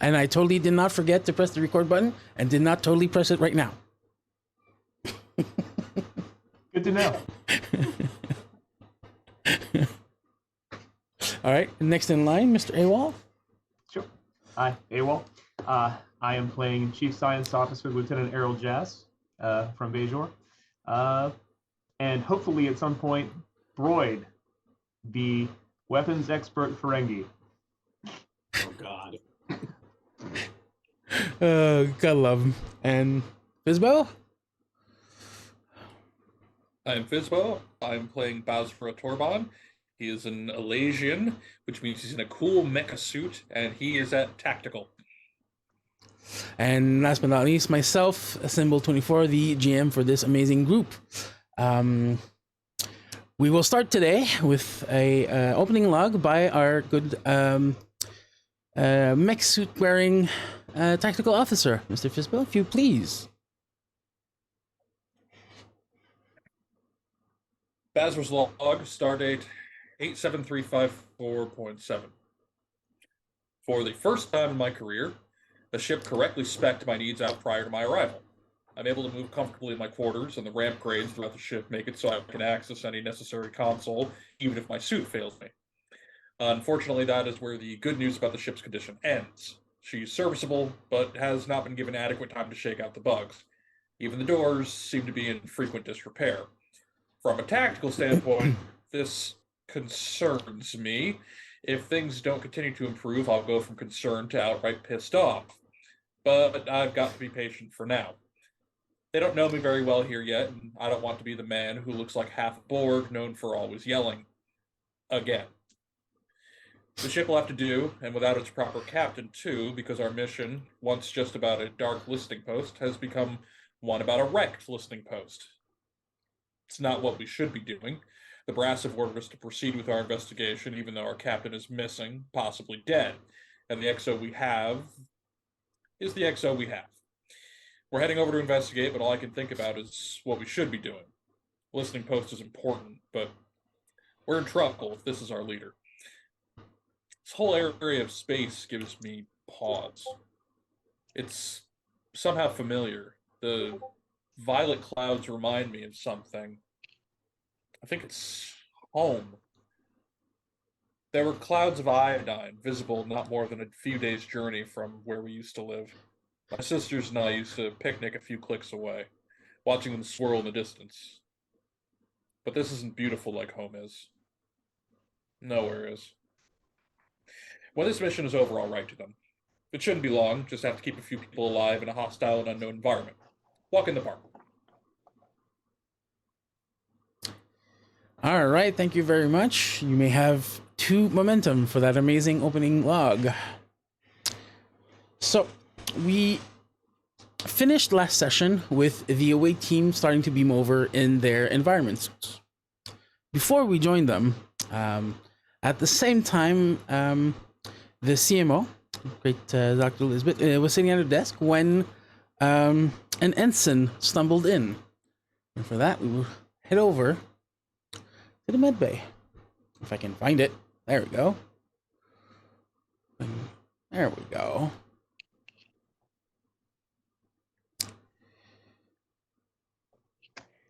And I totally did not forget to press the record button and did not totally press it right now. Good to know. All right, next in line, Mr. AWOL. Sure. Hi, AWOL. I am playing Chief Science Officer Lieutenant Errol Jass from Bajor. And hopefully at some point, Broyd, the weapons expert Ferengi. Oh, God. Gotta love him. And Fizbo? I'm Fizbo. I'm playing Basra Torban. He is an Elasian, which means he's in a cool mecha suit, and he is at Tactical. And last but not least, myself, Symbol 24, the GM for this amazing group. We will start today with a opening log by our good mech suit wearing tactical officer, Mr. Fizbo, if you please. Basra's log, stardate 87354.7. For the first time in my career, the ship correctly spec'd my needs out prior to my arrival. I'm able to move comfortably in my quarters, and the ramp grades throughout the ship make it so I can access any necessary console, even if my suit fails me. Unfortunately, that is where the good news about the ship's condition ends. She's serviceable, but has not been given adequate time to shake out the bugs. Even the doors seem to be in frequent disrepair. From a tactical standpoint, this concerns me. If things don't continue to improve, I'll go from concerned to outright pissed off. But I've got to be patient for now. They don't know me very well here yet, and I don't want to be the man who looks like half a Borg, known for always yelling. Again. The ship will have to do, and without its proper captain too, because our mission, once just about a dark listening post, has become one about a wrecked listening post. It's not what we should be doing. The brass have ordered us to proceed with our investigation, even though our captain is missing, possibly dead. And the XO we have is the XO we have. We're heading over to investigate, but all I can think about is what we should be doing. Listening post is important, but we're in trouble if this is our leader. This whole area of space gives me pause. It's somehow familiar. The violet clouds remind me of something. I think it's home. There were clouds of iodine visible not more than a few days' journey from where we used to live. My sisters and I used to picnic a few clicks away, watching them swirl in the distance. But this isn't beautiful like home is. Nowhere is. When this mission is over, I'll write to them. It shouldn't be long, just have to keep a few people alive in a hostile and unknown environment. Walk in the park. All right, thank you very much. You may have 2 momentum for that amazing opening log. So, we finished last session with the away team starting to beam over in their environment suits. Before we joined them, at the same time, the CMO, great Dr. Elizabeth, was sitting at her desk when an ensign stumbled in. And for that, we will head over to the med bay. If I can find it. There we go. There we go.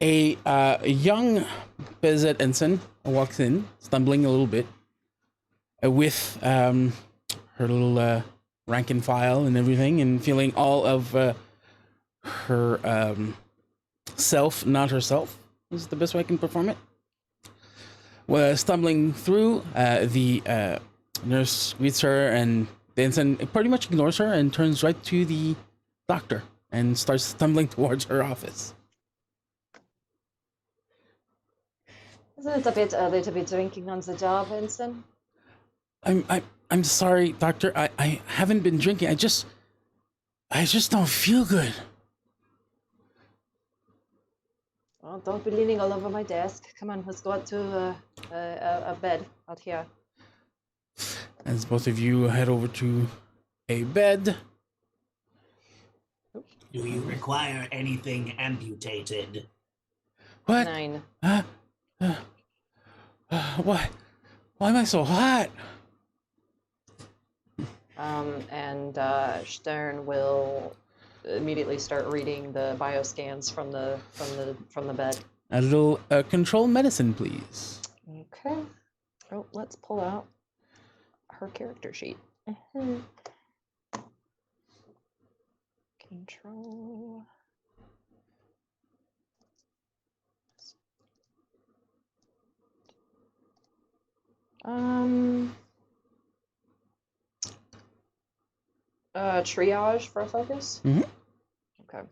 A young Bezet ensign walks in, stumbling a little bit, with her little rank and file and everything, and feeling all of her self, not herself, is the best way I can perform it. Stumbling through, the nurse greets her, and the ensign pretty much ignores her and turns right to the doctor and starts stumbling towards her office. Isn't it a bit early to be drinking on the job, Ensign? I'm sorry, doctor. I haven't been drinking. I just don't feel good. Well, don't be leaning all over my desk. Come on, let's go out to a bed out here. As both of you head over to a bed. Do you require anything amputated? What? 9. Why? Why am I so hot? and Stern will immediately start reading the bioscans from the bed. A little control medicine, please. Okay. Oh, let's pull out her character sheet. Control. Triage for a focus. Mm-hmm. Okay.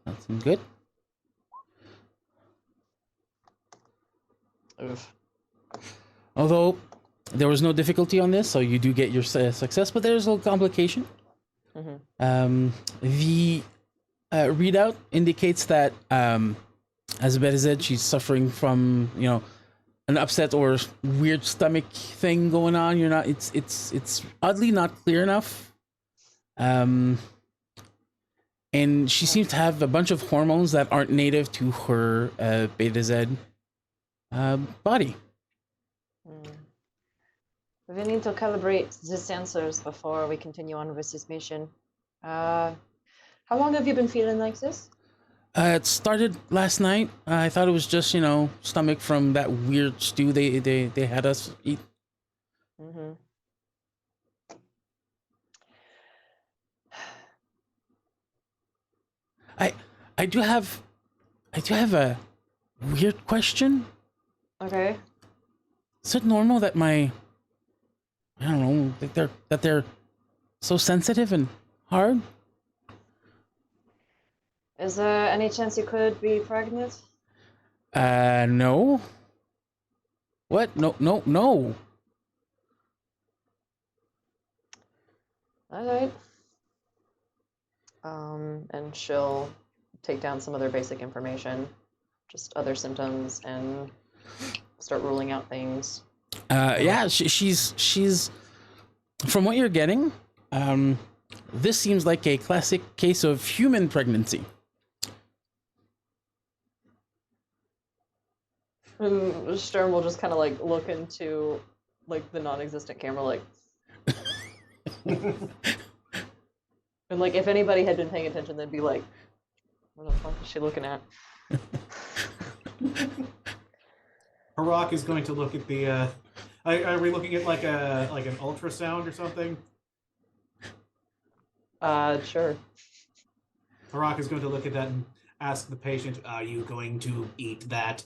That seems good. Oof. Although there was no difficulty on this, so you do get your success, but there's a little complication. The readout indicates that, as Beth said, she's suffering from, an upset or weird stomach thing going on. You're not. It's oddly not clear enough. And she seems to have a bunch of hormones that aren't native to her Beta Z body. We need to calibrate the sensors before we continue on with this mission. How long have you been feeling like this? It started last night. I thought it was just, stomach from that weird stew they had us eat. Mm-hmm. I do have a weird question. Okay. Is it normal that I don't know, that they're so sensitive and hard? Is there any chance you could be pregnant? No. What? No. All right. And she'll take down some other basic information, just other symptoms, and start ruling out things. Yeah, she's from what you're getting, this seems like a classic case of human pregnancy. And Stern will just kind of like look into like the non-existent camera, like. And like if anybody had been paying attention, they'd be like, "What the fuck is she looking at?" Harak is going to look at the. Are we looking at like an ultrasound or something? Sure. Harak is going to look at that and ask the patient, "Are you going to eat that?"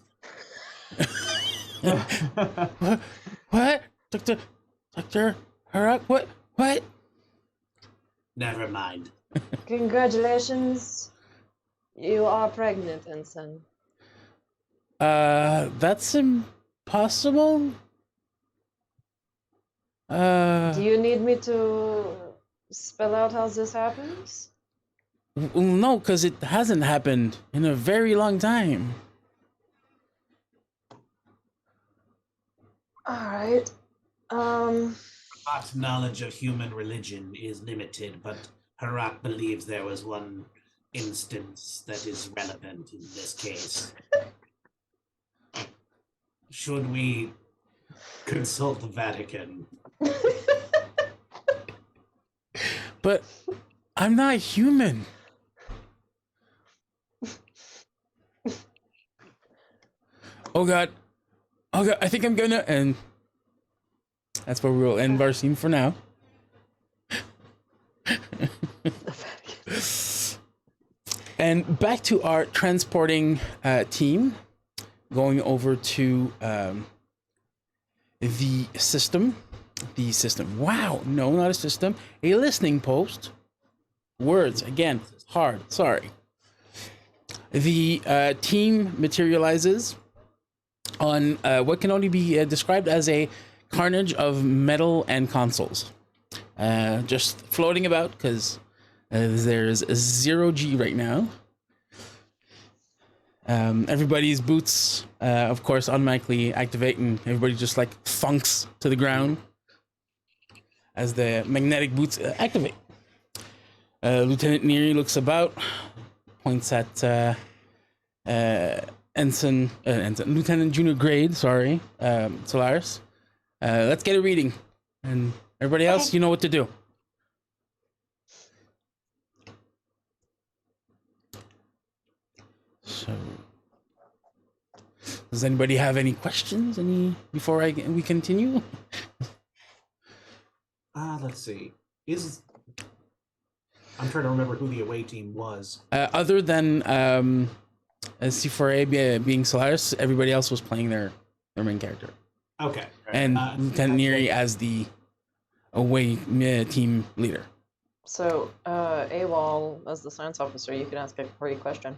What? Doctor Harak? What? Never mind. Congratulations, you are pregnant, Ensign. That's impossible. Do you need me to spell out how this happens? No, because it hasn't happened in a very long time. All right. Harak's knowledge of human religion is limited, but Harak believes there was one instance that is relevant in this case. Should we consult the Vatican? But I'm not human. Oh god, I think I'm gonna end. That's where we'll end our scene for now. And back to our transporting team, going over to the system. Wow, no, not a system. A listening post. Words, again, hard, sorry. The team materializes on what can only be described as a carnage of metal and consoles. Just floating about because there's 0G right now. Everybody's boots, of course, automatically activate, and everybody just like thunks to the ground as the magnetic boots activate. Lieutenant Neary looks about, points at Ensign, Lieutenant Junior Grade, Solaris. Let's get a reading. And Everybody else, Okay. you know what to do. So, does anybody have any questions? Before we continue? Let's see. I'm trying to remember who the away team was. Other than C4A being Solaris, everybody else was playing their main character, Okay. and Lieutenant Neri as the away team leader. So, AWOL, as the science officer, you can ask a great question.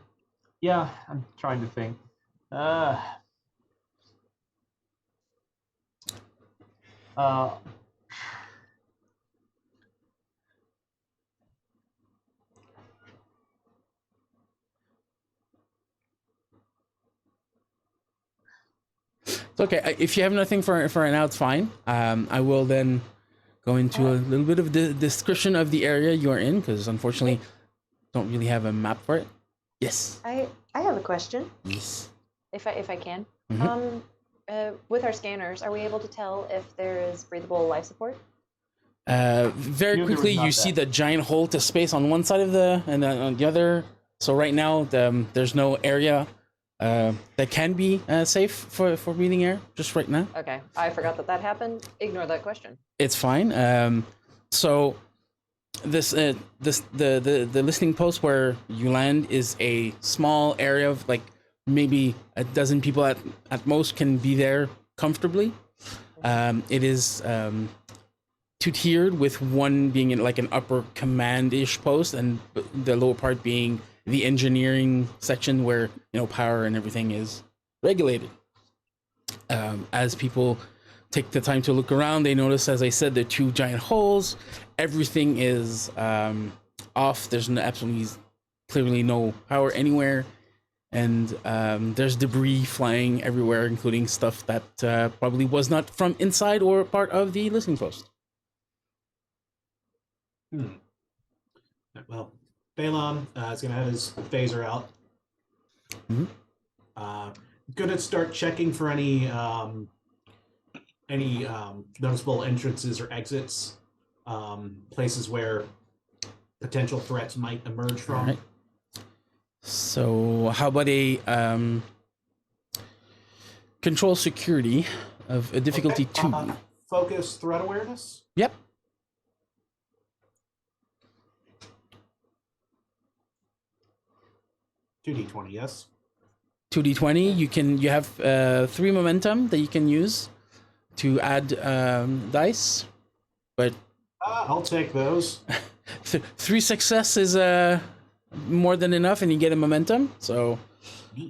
Yeah, I'm trying to think. It's okay. If you have nothing for right now, it's fine. I will then go into a little bit of the description of the area you are in, because unfortunately, don't really have a map for it. Yes. I have a question, Yes. if I can. Mhm. With our scanners, are we able to tell if there is breathable life support? Very Knew there was quickly, not you see that. the giant hole to space on one side of and then on the other. So right now, there's no area that can be safe for breathing air. Just right now, Okay, I forgot that happened. Ignore that question. it's fine. So the listening post where you land is a small area of like maybe a dozen people at most can be there comfortably. It is two-tiered, with one being in like an upper command-ish post, and the lower part being the engineering section where power and everything is regulated. As people take the time to look around, they notice, as I said, the two giant holes. Everything is off. There's absolutely clearly no power anywhere, and there's debris flying everywhere, including stuff that probably was not from inside or part of the listening post. Well, Balon is going to have his phaser out. Mhm. Going to start checking for any noticeable entrances or exits, places where potential threats might emerge from. Alright. So how about a control security of a difficulty Okay, 2? Focus threat awareness. Yep. $2d20, yes. 2d20. You have 3 momentum that you can use to add dice, but I'll take those. 3 success is more than enough, and you get a momentum. So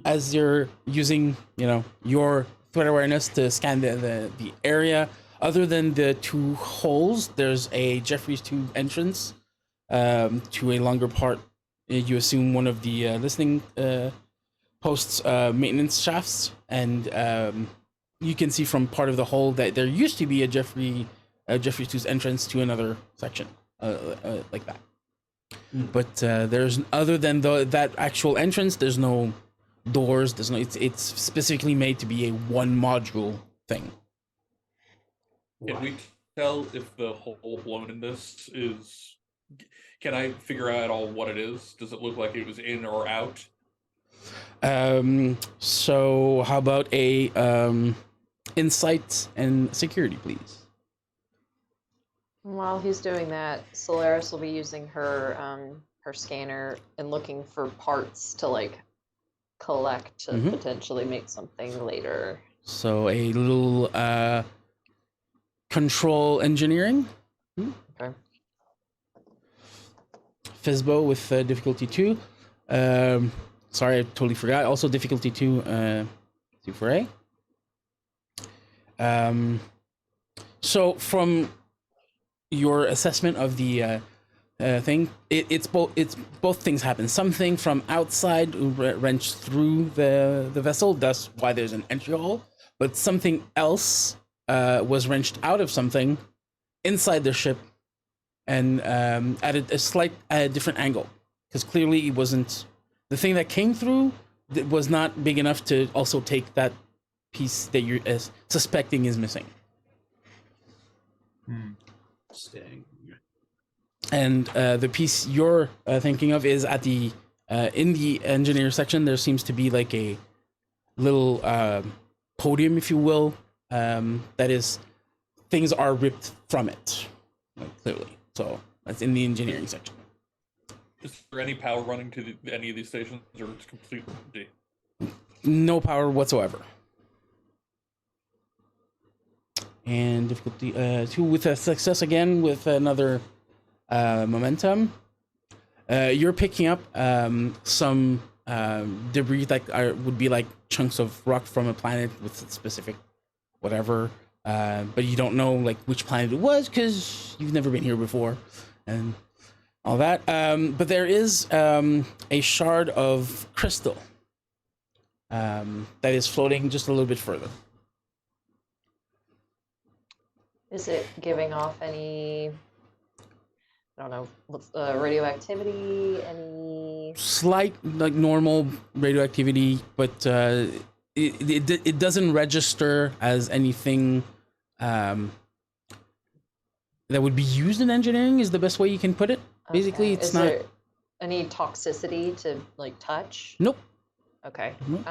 as you're using your threat awareness to scan the area, other than the 2 holes, there's a Jeffrey's tube entrance to a longer part. You assume one of the listening posts maintenance shafts, and you can see from part of the hole that there used to be a Jeffrey's tube's entrance to another section like that. But there's, other than that actual entrance, there's no doors. There's no. It's specifically made to be a one module thing. Can we tell if the hole blown in this is? Can I figure out at all what it is? Does it look like it was in or out? So how about a insight and security, please? While he's doing that, Solaris will be using her her scanner and looking for parts to like collect to potentially make something later. So a little control engineering. Okay. Fizbo with difficulty 2. Sorry, I totally forgot. Also difficulty 2 for A. So from your assessment of the thing, it's both things happen. Something from outside wrenched through the vessel, thus why there's an entry hole. But something else was wrenched out of something inside the ship, and at a slight different angle, because clearly it wasn't the thing that came through. That was not big enough to also take that piece that you're suspecting is missing. Staying. And the piece you're thinking of is at the in the engineer section. There seems to be like a little podium, if you will, that is things are ripped from it, like, clearly. So that's in the engineering section. Is there any power running to any of these stations, or it's completely empty? No power whatsoever. And difficulty 2 with a success again with another momentum. You're picking up some debris that would be like chunks of rock from a planet with specific whatever, but you don't know like which planet it was because you've never been here before and all that. But there is a shard of crystal that is floating just a little bit further. Is it giving off any, I don't know, what's radioactivity? Any Slight, like normal radioactivity, but it doesn't register as anything that would be used in engineering. Is the best way you can put it. Basically, it's Is not. there any toxicity to like touch? Nope. Okay. Nope.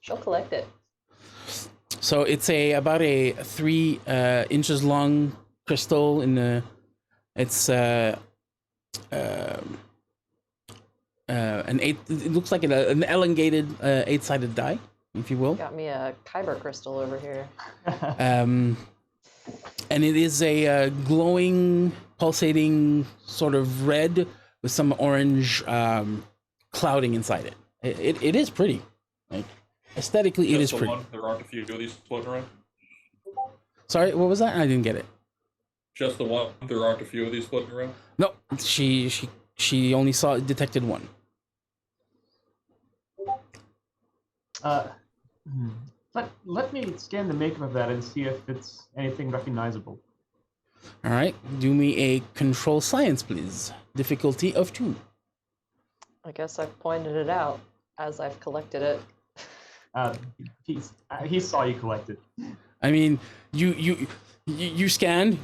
She'll collect it. So it's about a 3 inches long crystal in the. It's an 8. It looks like an elongated 8-sided die, if you will. Got me a kyber crystal over here. And it is a glowing, pulsating sort of red with some orange clouding inside it. It is pretty. Like aesthetically, it is pretty. There aren't a few of these floating around. Sorry, what was that? I didn't get it. Just the one. There aren't a few of these floating around. No, she only detected one. Let me scan the makeup of that and see if it's anything recognizable. All right, do me a control science, please. Difficulty of 2. I guess I've pointed it out as I've collected it. He saw you collect it. I mean, you scanned,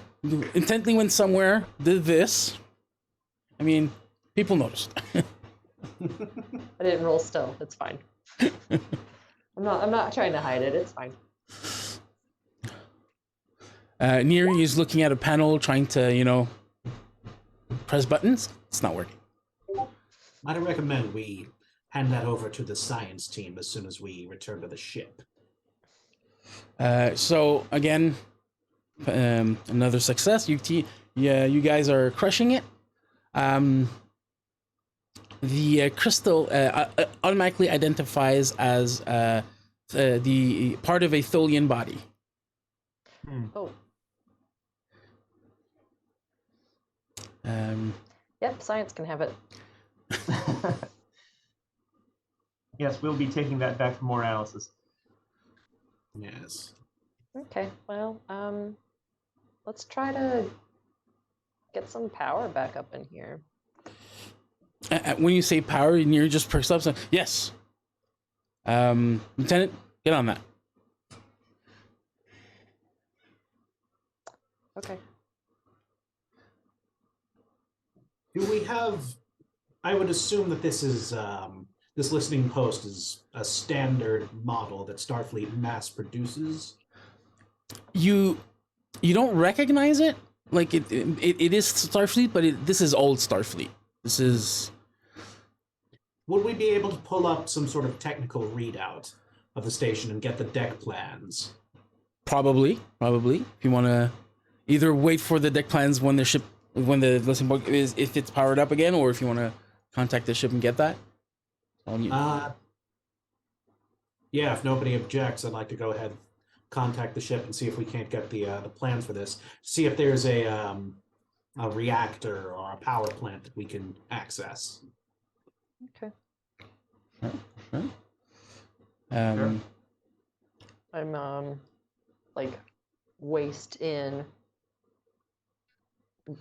intently went somewhere, did this. I mean, people noticed. I didn't roll stealth. It's fine. I'm not trying to hide it. It's fine. Neri is looking at a panel, trying to, press buttons. It's not working. I'd recommend we hand that over to the science team as soon as we return to the ship. So again, another success. You guys are crushing it. The crystal automatically identifies as the part of a Tholian body. Oh. Yep, science can have it. Yes, we'll be taking that back for more analysis. Yes. Okay, well, let's try to get some power back up in here. When you say power, you're just perks up. So, yes. Lieutenant, get on that. Okay. Do we have? I would assume that this is this listening post is a standard model that Starfleet mass produces. You don't recognize it. Like it is Starfleet, but this is old Starfleet. This is. Would we be able to pull up some sort of technical readout of the station and get the deck plans? Probably. If you want to either wait for the deck plans when the listening book is, if it's powered up again, or if you want to contact the ship and get that. Yeah, if nobody objects, I'd like to go ahead, contact the ship and see if we can't get the plans for this. See if there's a reactor or a power plant that we can access. Okay. Sure. I'm like waist in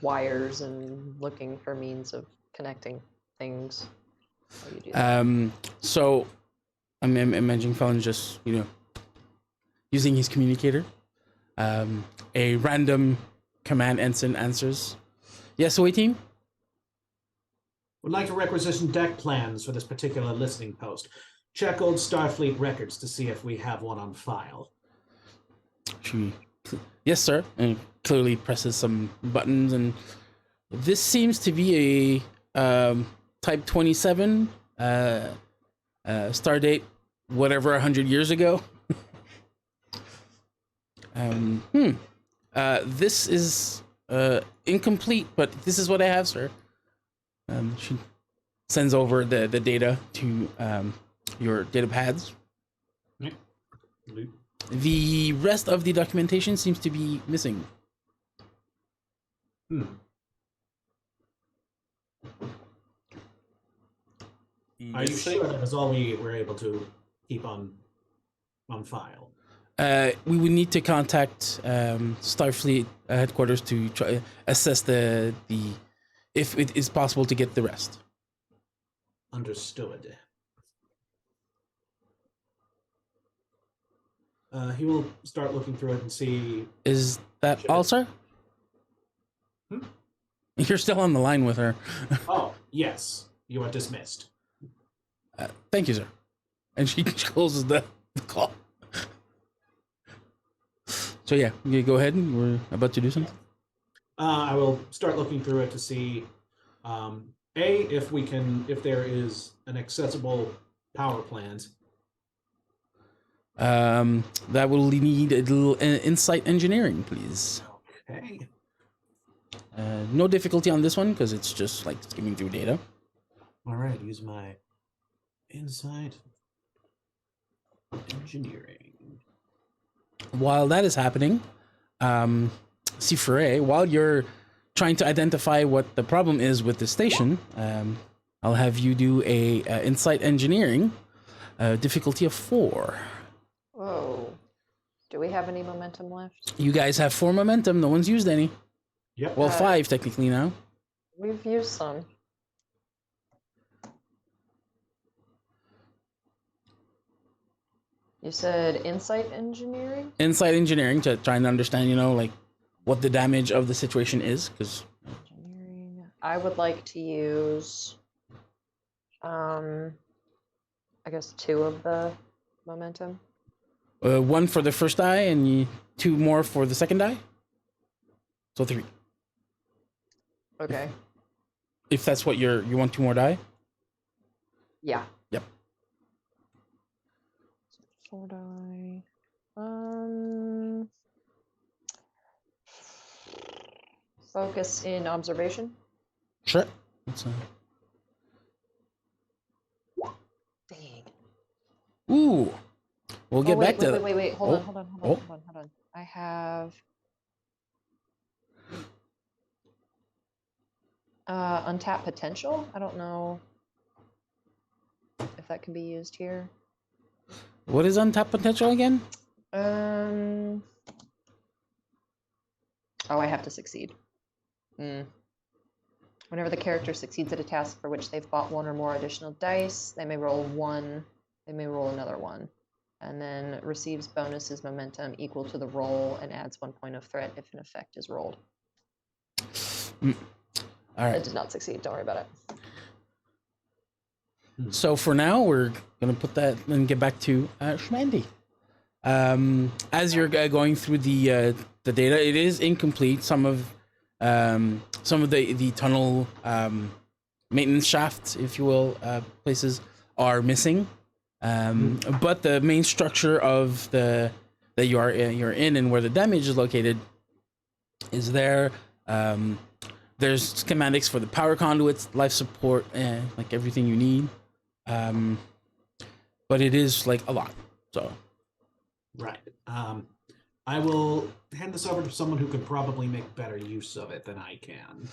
wires and looking for means of connecting things. How you do that? So I'm imagining Felon just, using his communicator. A random command ensign answers. Yes, away team. Would like to requisition deck plans for this particular listening post. Check old Starfleet records to see if we have one on file. Yes, sir. And clearly presses some buttons, and this seems to be a Type 27 star date, whatever 100 years ago. This is incomplete, but this is what I have, sir. She sends over the data to your data pads. Yep. The rest of the documentation seems to be missing. Are you sure that was all we were able to keep on file? We would need to contact Starfleet headquarters to try assess the if it is possible to get the rest. Understood. He will start looking through it and see. Is that Sure. all, sir? You're still on the line with her. Oh, yes. You are dismissed. Thank you, sir. And she closes the call. So yeah, you go ahead. We're about to do something. I will start looking through it to see, if there is an accessible power plant. That will need a little insight engineering, please. Okay. No difficulty on this one because it's just like skimming through data. All right. Use my insight engineering. While that is happening, Cifre, while you're trying to identify what the problem is with the station, I'll have you do a insight engineering, difficulty of 4. Whoa. Do we have any momentum left? You guys have 4 momentum. No one's used any. Yep. Well, 5 technically now. We've used some. You said insight engineering? Insight engineering to try and understand, like what the damage of the situation is, because Engineering. I would like to use, I guess 2 of the momentum. 1 for the first die and 2 more for the second die. So 3. Okay. If that's what you want 2 more die. Yeah. Yep. 4 die. Focus in observation. Sure. That's, Dang. Ooh. We'll get back to Wait. Hold Oh. on. Oh. Hold on. I have untapped potential. I don't know if that can be used here. What is untapped potential again? Oh, I have to succeed. Whenever the character succeeds at a task for which they've bought 1 or more additional dice, they may roll 1. They may roll another 1, and then receives bonuses momentum equal to the roll and adds 1 point of threat if an effect is rolled. All I right. did not succeed. Don't worry about it. So for now, we're gonna put that and get back to Shmandy. As you're going through the data, it is incomplete. Some of the tunnel maintenance shafts, if you will, places are missing. But the main structure of that you're in and where the damage is located is there. There's schematics for the power conduits, life support, and like everything you need. But it is like a lot. So Right. I will hand this over to someone who could probably make better use of it than I can.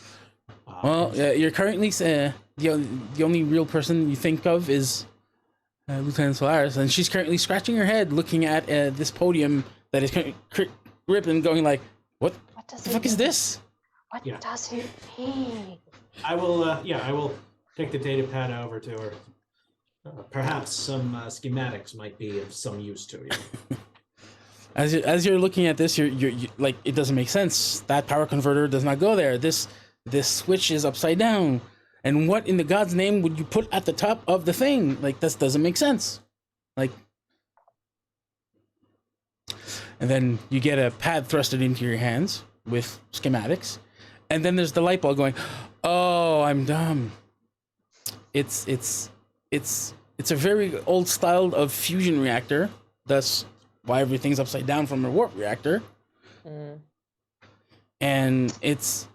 you're currently the only real person you think of is Lieutenant Solaris, and she's currently scratching her head, looking at this podium that is ripped and going like, "What What does the it fuck is mean? this?" What Yeah. does it mean? I will take the data pad over to her. Perhaps some schematics might be of some use to you. as you're looking at this, you're like, it doesn't make sense. That power converter does not go there. This switch is upside down. And what in the God's name would you put at the top of the thing? Like, this doesn't make sense. Like, and then you get a pad thrusted into your hands with schematics, and then there's the light bulb going, "Oh, I'm dumb." It's a very old style of fusion reactor. That's why everything's upside down from a warp reactor. And it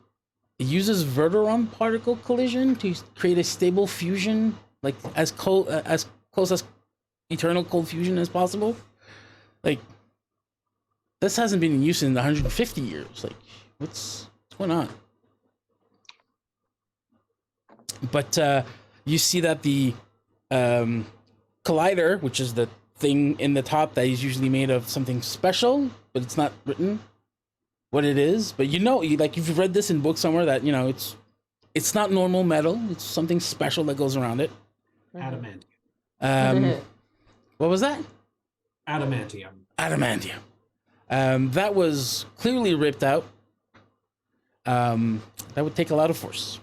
uses Verteron particle collision to create a stable fusion, like as close as eternal cold fusion as possible. Like, this hasn't been in use in 150 years. Like, what's going on? But you see that the collider, which is the thing in the top that is usually made of something special, but it's not written what it is. But like, you've read this in books somewhere that it's not normal metal. It's something special that goes around it. Adamantium. What was that? Adamantium. Adamantium. That was clearly ripped out. That would take a lot of force.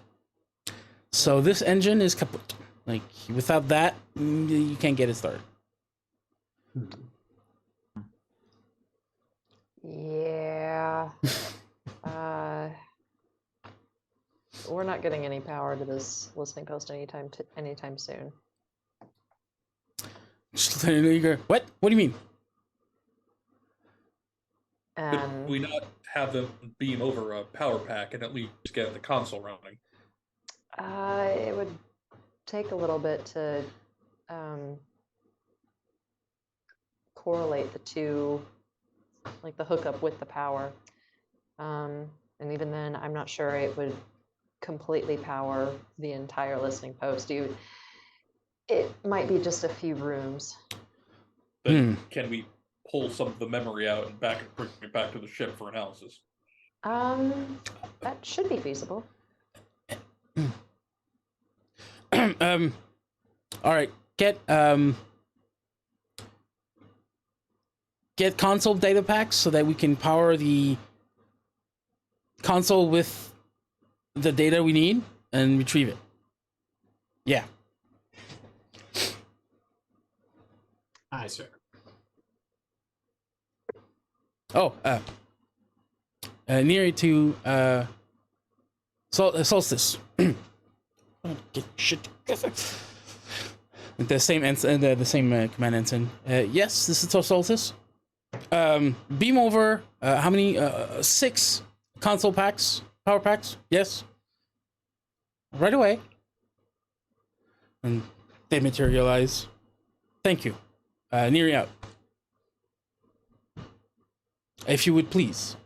So this engine is kaput. Like, without that, you can't get it started. Yeah. We're not getting any power to this listening post anytime soon. Just letting you know, you go, what? What do you mean? Could we not have them beam over a power pack and at least get the console running? It would take a little bit to correlate the two, like the hookup with the power. And even then, I'm not sure it would completely power the entire listening post. It might be just a few rooms. Then can we pull some of the memory out and bring it back to the ship for analysis? That should be feasible. All right, get console data packs so that we can power the console with the data we need and retrieve it. Yeah. Aye, sir. Oh, near to Solstice. Get shit together. The same the same command ensign. Yes, this is Solstice. Beam over. How many? 6 console packs, power packs. Yes. Right away. And they materialize. Thank you. Near out. If you would please.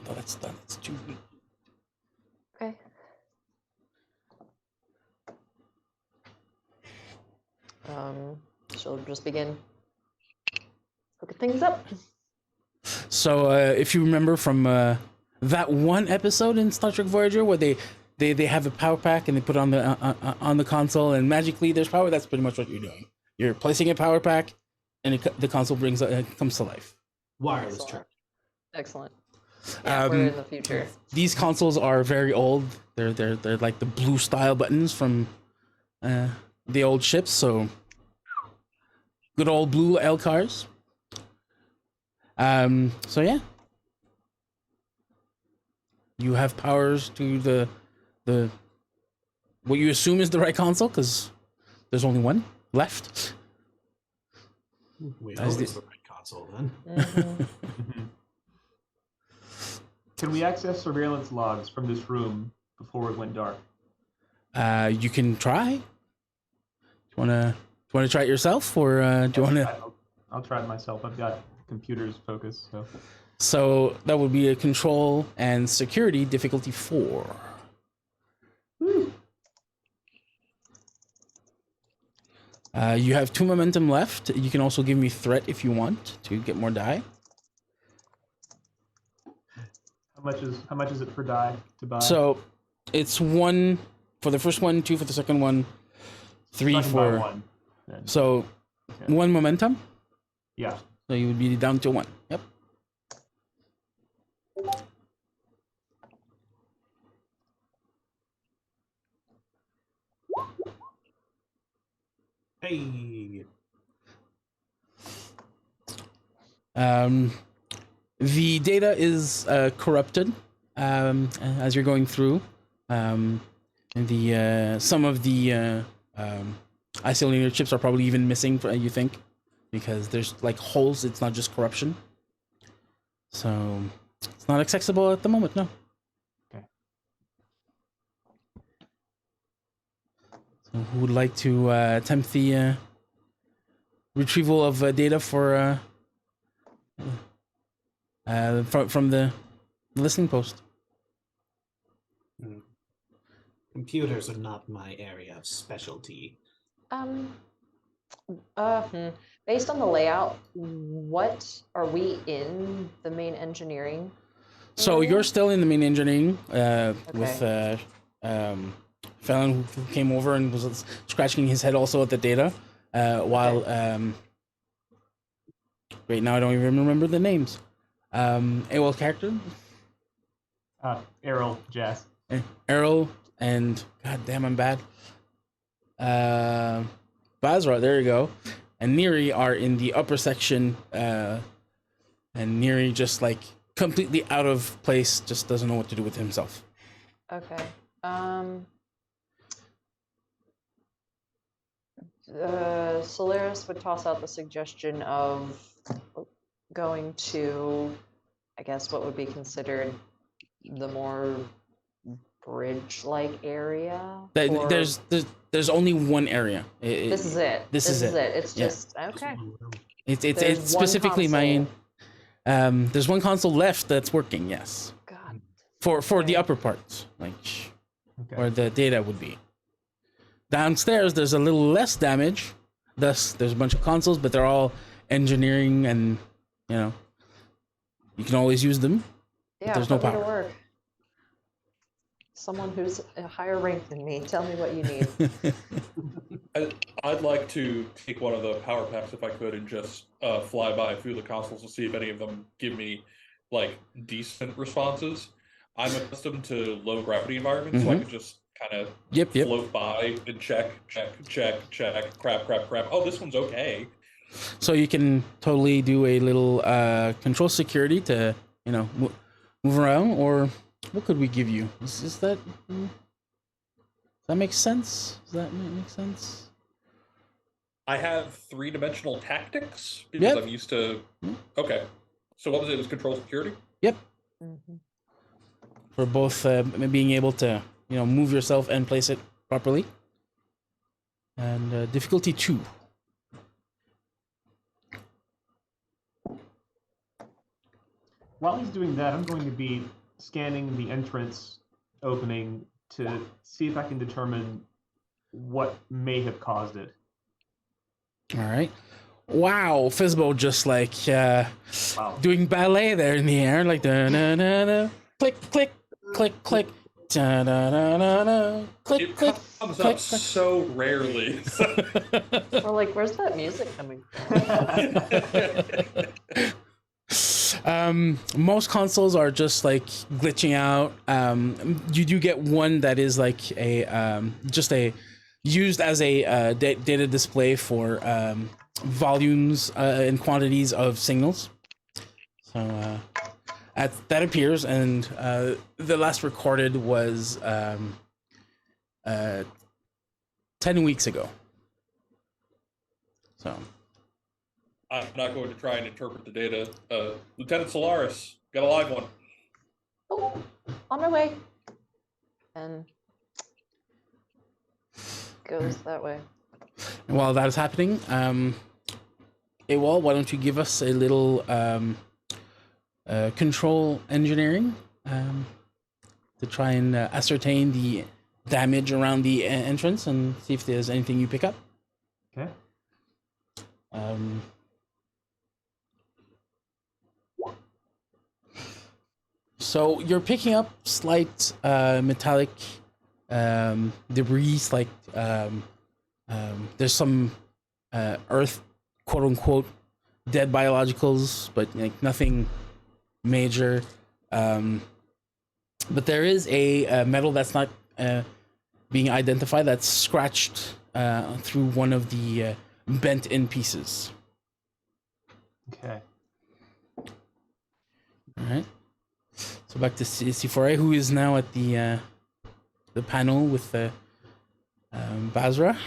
Oh, that's done. It's too weak. Okay. She'll just begin hooking things up. So, if you remember from that one episode in Star Trek Voyager where they have a power pack and they put it on the console and magically there's power, that's pretty much what you're doing. You're placing a power pack and the console comes to life. Wireless charge. Excellent. Yeah, we're in the future. These consoles are very old. They're like the blue style buttons from the old ships. So good old blue L cars. So yeah, you have powers to the what you assume is the right console because there's only one left. We hope it's the right console then. Mm-hmm. Can we access surveillance logs from this room before it went dark? You can try. You wanna try it yourself, or do you wanna? I'll try it myself. I've got computer's focus. So that would be a control and security difficulty 4. You have 2 momentum left. You can also give me threat if you want to get more die. How much is it per die to buy? So it's 1 for the first one, 2 for the second one, 3 I can buy for one, then. so Okay. 1 momentum. Yeah. So you would be down to 1. Yep. Hey. The data is corrupted as you're going through. And the some of the isolator chips are probably even missing, you think, because there's like holes. It's not just corruption. So it's not accessible at the moment. No. Okay. So who would like to attempt the retrieval of data for from the listening post? Computers are not my area of specialty. Based on the layout, what are we in the main engineering? So area? you're still in the main engineering with Fallon, who came over and was scratching his head also at the data, while wait, now I don't even remember the names. AWOL character, Errol, Jazz. Errol, and god damn, I'm bad. Basra, there you go, and Neri are in the upper section, and Neri just like completely out of place, just doesn't know what to do with himself. Okay. Solaris would toss out the suggestion of going to, I guess, what would be considered the more bridge-like area. or- There's only one area. This is it. This is it. It's Yeah. just okay. It's There's one specifically my. console. There's one console left that's working. Yes, God. for the upper parts, like Okay. where the data would be. Downstairs, there's a little less damage. Thus, there's a bunch of consoles, but they're all engineering, and you can always use them. Yeah, there's no put me to power. work. Someone who's a higher rank than me, tell me what you need. I'd like to take one of the power packs if I could and just fly by a few of the consoles to see if any of them give me like decent responses. I'm accustomed to low gravity environments, so I Mhm. could just kind of Yep. float by and check, crap. Oh, this one's okay. So you can totally do a little control security to move around, or what could we give you? Is that does that make sense? Does that make sense? I have 3-dimensional tactics because Yep. I'm used to. Mm. Okay, so what was it? It was control security. Yep. Mhm. For both being able to move yourself and place it properly, and difficulty 2. While he's doing that, I'm going to be scanning the entrance opening to see if I can determine what may have caused it. All right. Wow, Fizbo just like Wow. doing ballet there in the air, like da da da da, click click click click, da da da da da, click It click. comes click, up so rarely. We're like, where's that music coming from? Most consoles are just like glitching out. You do get one that is like a just a used as a data display for volumes and quantities of signals. So that appears, and the last recorded was 10 weeks ago. So. I'm not going to try and interpret the data. Lieutenant Solaris, got a live one. Oh, on my way. And goes that way. And while that is happening, Awol, why don't you give us a little control engineering to try and ascertain the damage around the entrance and see if there's anything you pick up. Okay. So you're picking up slight metallic debris, like there's some earth, quote unquote, dead biologicals, but like nothing major. But there is a metal that's not being identified, that's scratched through one of the bent-in pieces. Okay. All right. So back to C4A, who is now at the panel with Basra.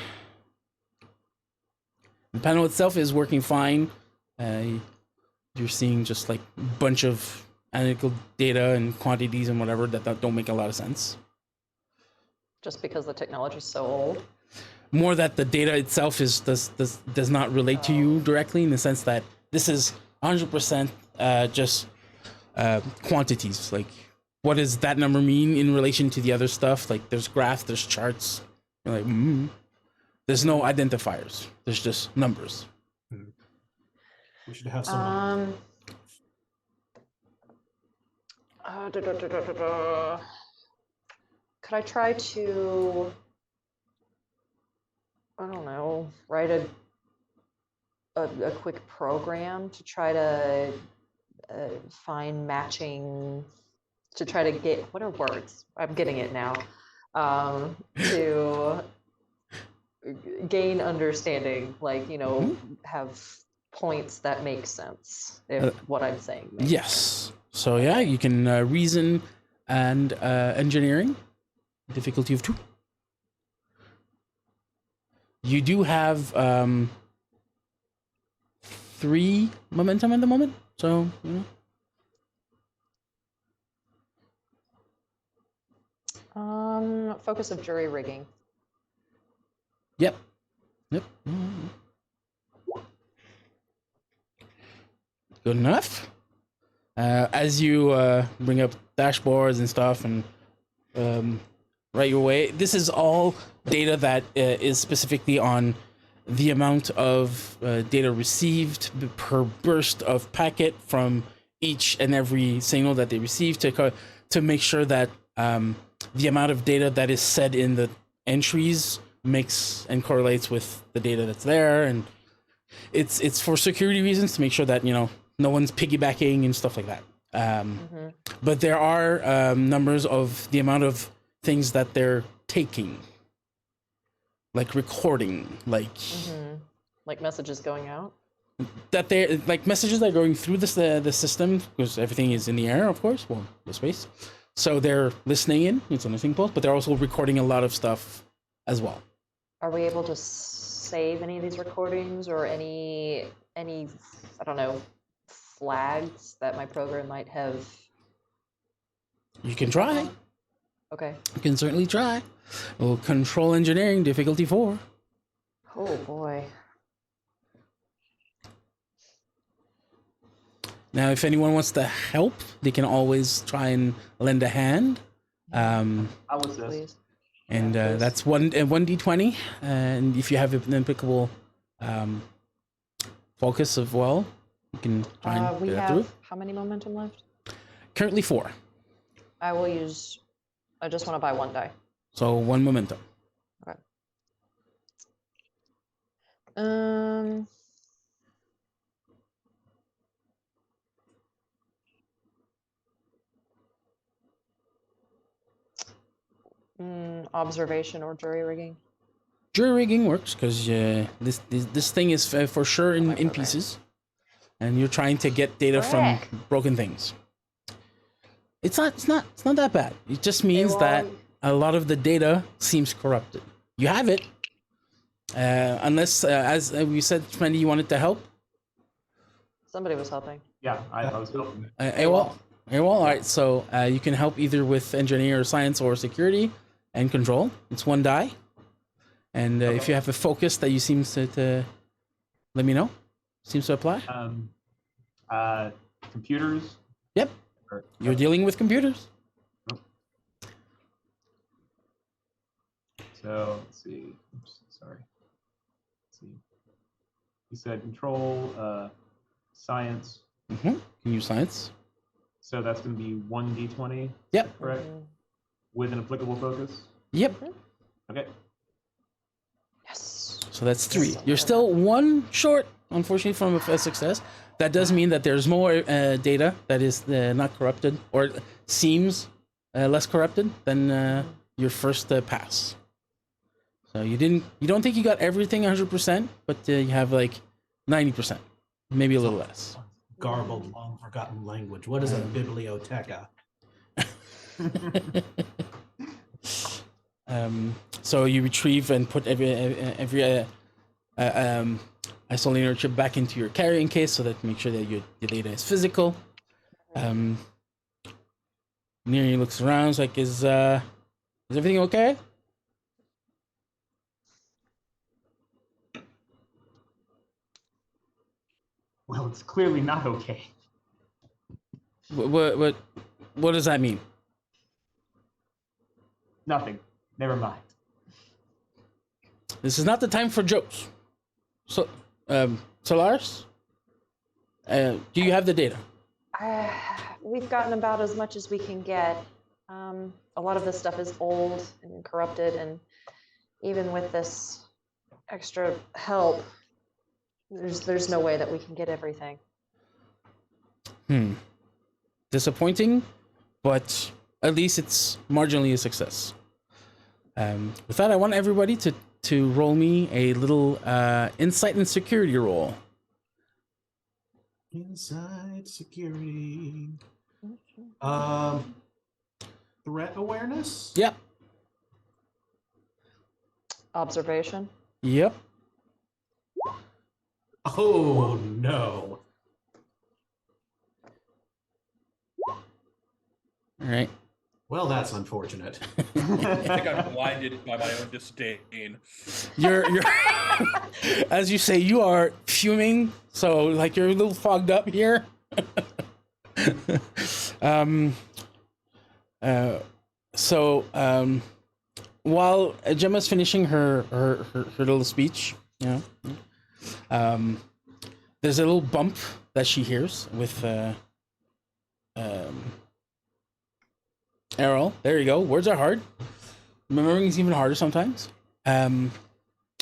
The panel itself is working fine. You're seeing just like a bunch of analytical data and quantities and whatever that don't make a lot of sense. Just because the technology is so old. More that the data itself does not relate to you directly, in the sense that this is 100% just quantities. Like, what does that number mean in relation to the other stuff? Like, there's graphs, there's charts. You're like, there's no identifiers. There's just numbers. We should have some. Could I try to, I don't know, write a quick program to try to find matching, to try to get, what are words? I'm getting it now. To gain understanding, like, have points that make sense, if what I'm saying makes Yes. sense. So yeah, you can reason and engineering, difficulty of 2. You do have 3 momentum at the moment, so Focus of jury rigging. Yep. Good enough. As you bring up dashboards and stuff and write your way, this is all data that is specifically on the amount of data received per burst of packet from each and every signal that they receive, to make sure that the amount of data that is said in the entries makes and correlates with the data that's there. And it's for security reasons, to make sure that no one's piggybacking and stuff like that. But there are numbers of the amount of things that they're taking, like recording, like messages going out. That they're like messages that are going through the system, because everything is in the air, of course, well, the space. So they're listening in. It's a listening post, but they're also recording a lot of stuff as well. Are we able to save any of these recordings, or any I don't know, flags that my program might have? You can try. Okay. You can certainly try. Well, control engineering, difficulty 4. Oh boy. Now, if anyone wants to help, they can always try and lend a hand. I'll assist. Please. And that's 1d20. And if you have an applicable focus of you can try and We get that have through. how many momentum left? Currently 4. I will use. I just want to buy 1 die. So 1 momentum. Okay. Observation or jury rigging? Jury rigging works because this thing is for sure in pieces, and you're trying to get data from broken things. It's not that bad. It just means that a lot of the data seems corrupted. You have it, unless as we said, Trendy, you wanted to help. Somebody was helping. Yeah, I was helping. AWOL. All right, so you can help either with engineer, or science, or security and control. It's 1 die, and if you have a focus that you seem to let me know. Seems to apply. Computers. Yep. You're dealing with computers. So let's see. Oops, sorry. Let's see. You said control, science. Can you science? So that's going to be 1d20. Yep. Correct. With an applicable focus. Yep. Okay. Yes. So that's 3. You're still 1 short, unfortunately, from a success. That does mean that there's more data that is not corrupted, or seems less corrupted than your first pass. So you don't think you got everything 100%, but you have like 90%, maybe a little less. Garbled, long forgotten language. What is a biblioteca? So you retrieve and put every isolator chip back into your carrying case, so that make sure that your data is physical. Neri looks around, is like, is everything okay? Well, it's clearly not okay. What does that mean? Nothing. Never mind. This is not the time for jokes. So, Solaris, do you have the data? We've gotten about as much as we can get. A lot of this stuff is old and corrupted, and even with this extra help, there's no way that we can get everything. Disappointing, but at least it's marginally a success. With that, I want everybody to roll me a little insight and security roll. Inside security. Threat awareness? Yep. Observation. Yep. Oh no. All right. Well, that's unfortunate. I think I'm blinded by my own disdain. You're as you say, you are fuming, so like you're a little fogged up here. While Gemma's finishing her little speech, there's a little bump that she hears with Errol. There you go. Words are hard. Remembering is even harder sometimes. And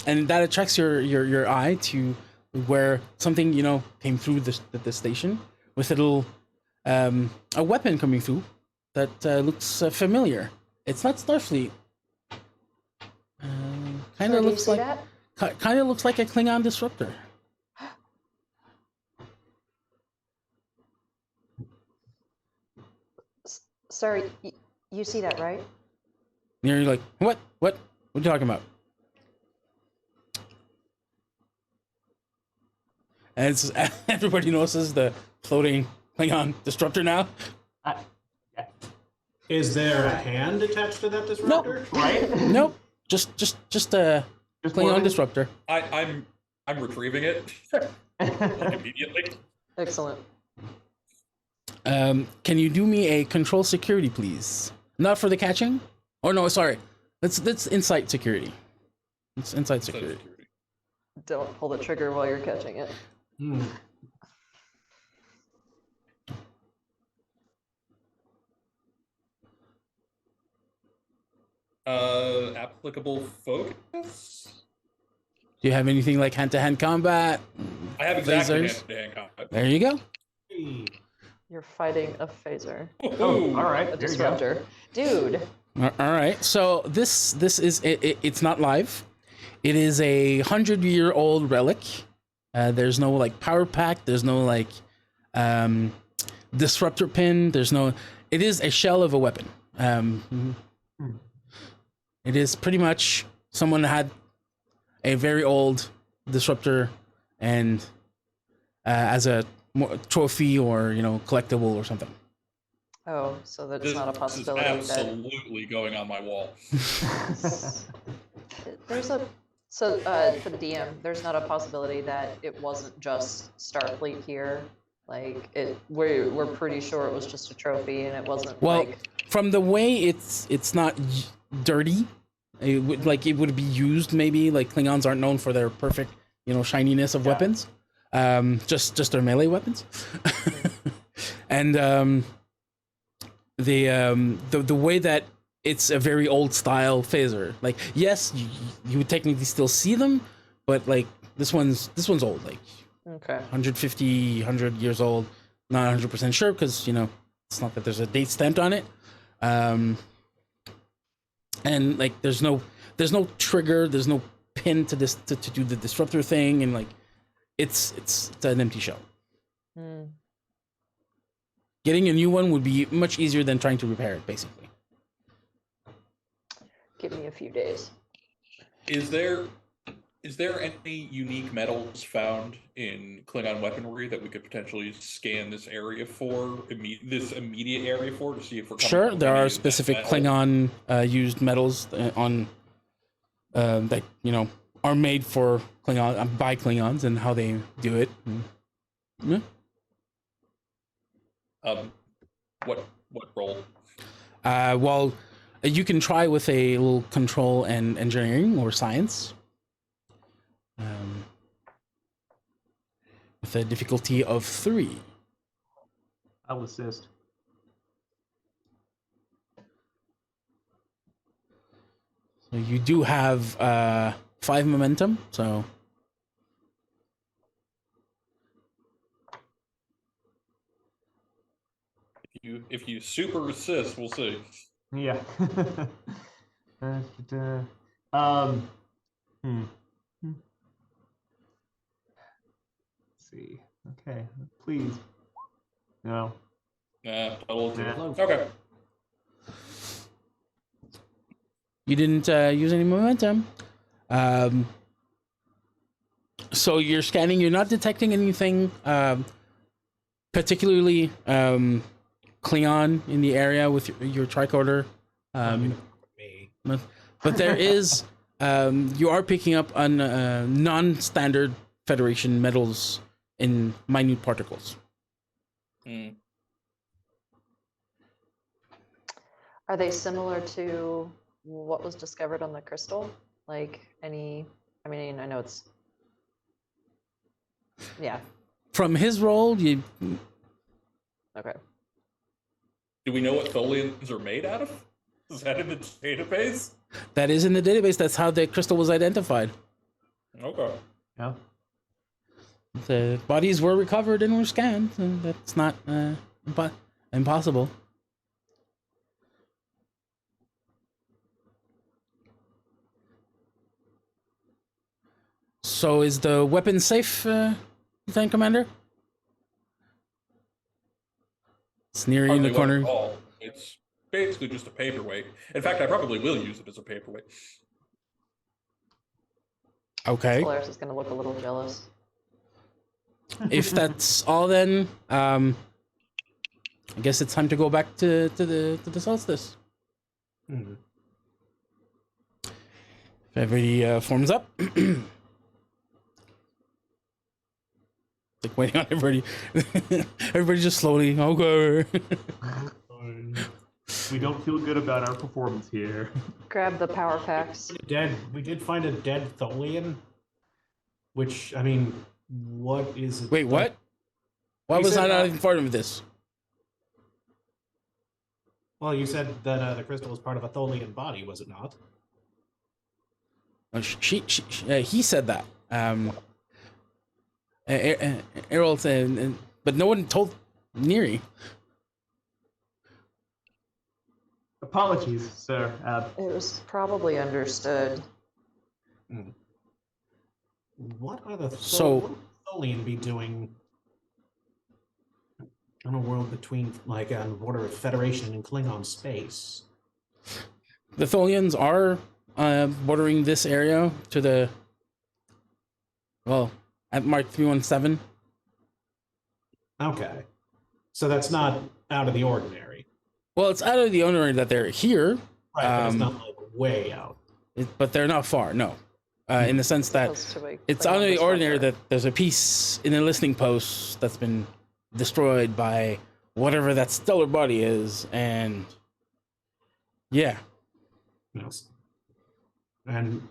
that attracts your eye to where something came through the station with a little a weapon coming through that looks familiar. It's not Starfleet. Kind of looks like a Klingon disruptor. Sir, you see that, right? And you're like, what? What are you talking about? And everybody notices the floating Klingon disruptor now. Yeah. Is there a hand attached to that disruptor? Right? Nope. Just a Just Klingon Morgan? disruptor. I'm retrieving it immediately. Excellent. Can you do me a control security, please? Not for the catching? Oh no, sorry. That's insight security. It's insight security. Don't pull the trigger while you're catching it. Applicable focus? Do you have anything like hand-to-hand combat? I have exactly Lasers? hand-to-hand combat. There you go. Hey. You're fighting a phaser, Oh, all right. a There you go. disruptor. Dude, All right. So this is it's not live. It is a 100-year-old relic. There's no like power pack. There's no like disruptor pin. There's no. It is a shell of a weapon. It is pretty much someone had a very old disruptor and as a trophy or collectible or something. oh, so that's This, not a this is possibility that absolutely going on my wall. there's a for the DM, there's not a possibility that it wasn't just Starfleet here. Like we're pretty sure it was just a trophy and it wasn't Well, like from the way it's not dirty. It would be used maybe. Like Klingons aren't known for their perfect shininess of weapons. Just their melee weapons. And the way that it's a very old style phaser. Like yes, you would technically still see them, but like this one's old. Like okay. 100 years old. Not 100% sure because it's not that there's a date stamped on it. and like there's no trigger, there's no pin to this to do the disruptor thing, and like it's an empty shell. Hmm. Getting a new one would be much easier than trying to repair it, basically. Give me a few days. Is there any unique metals found in Klingon weaponry that we could potentially scan this area for, this immediate area for, to see if we're coming Sure, up with there any are of that specific metal? Klingon used metals on that are made for Klingon by Klingons and how they do it. Yeah. What role? Well, you can try with a little control and engineering or science. With a difficulty of 3. I'll assist. So you do have 5 momentum, so If you super assist, we'll see. Yeah. Um. Let's see. Okay. Please. No. Nah, I will do. Yeah. Okay. you didn't use any momentum. So you're scanning, you're not detecting anything particularly Klingon in the area with your tricorder. Me. But there is, you are picking up on non-standard Federation metals in minute particles. Hmm. Are they similar to what was discovered on the crystal? Like any, I mean, I know it's, yeah, From his role, you okay. Do we know what Tholians are made out of? Is that in the database? that is in the database. That's how the crystal was identified. Okay. Yeah. The bodies were recovered and were scanned. And that's not impossible. So is the weapon safe, Lieutenant Commander? Sneering in the Hardly corner. one at all. It's basically just a paperweight. In fact, I probably will use it as a paperweight. Okay. Solaris is going to look a little jealous. If that's all, then I guess it's time to go back to the Solstice. Hmm. If everybody forms up. Like waiting on everybody. Everybody just slowly. Okay. We don't feel good about our performance here. Grab the power packs. We did find a dead Tholian. Which, I mean, what is it? Wait, what? Why You was I said, not informed of this? Well, you said that the crystal was part of a Tholian body, was it not? He said that. Errol said, but no one told Neri. Apologies, sir. It was probably understood. What are the So- what would Tholian be doing in a world between, like, on the border of Federation and Klingon space? The Tholians are bordering this area to the, well, at Mark 317. Okay. So that's not out of the ordinary. Well, it's out of the ordinary that they're here, Right, but it's Um, not, like, way out. but they're not far, no. In the sense that Opposed to a it's Klingon out of the ordinary disruptor. that there's a piece in a listening post that's been destroyed by whatever that stellar body is, and yeah. Yes. And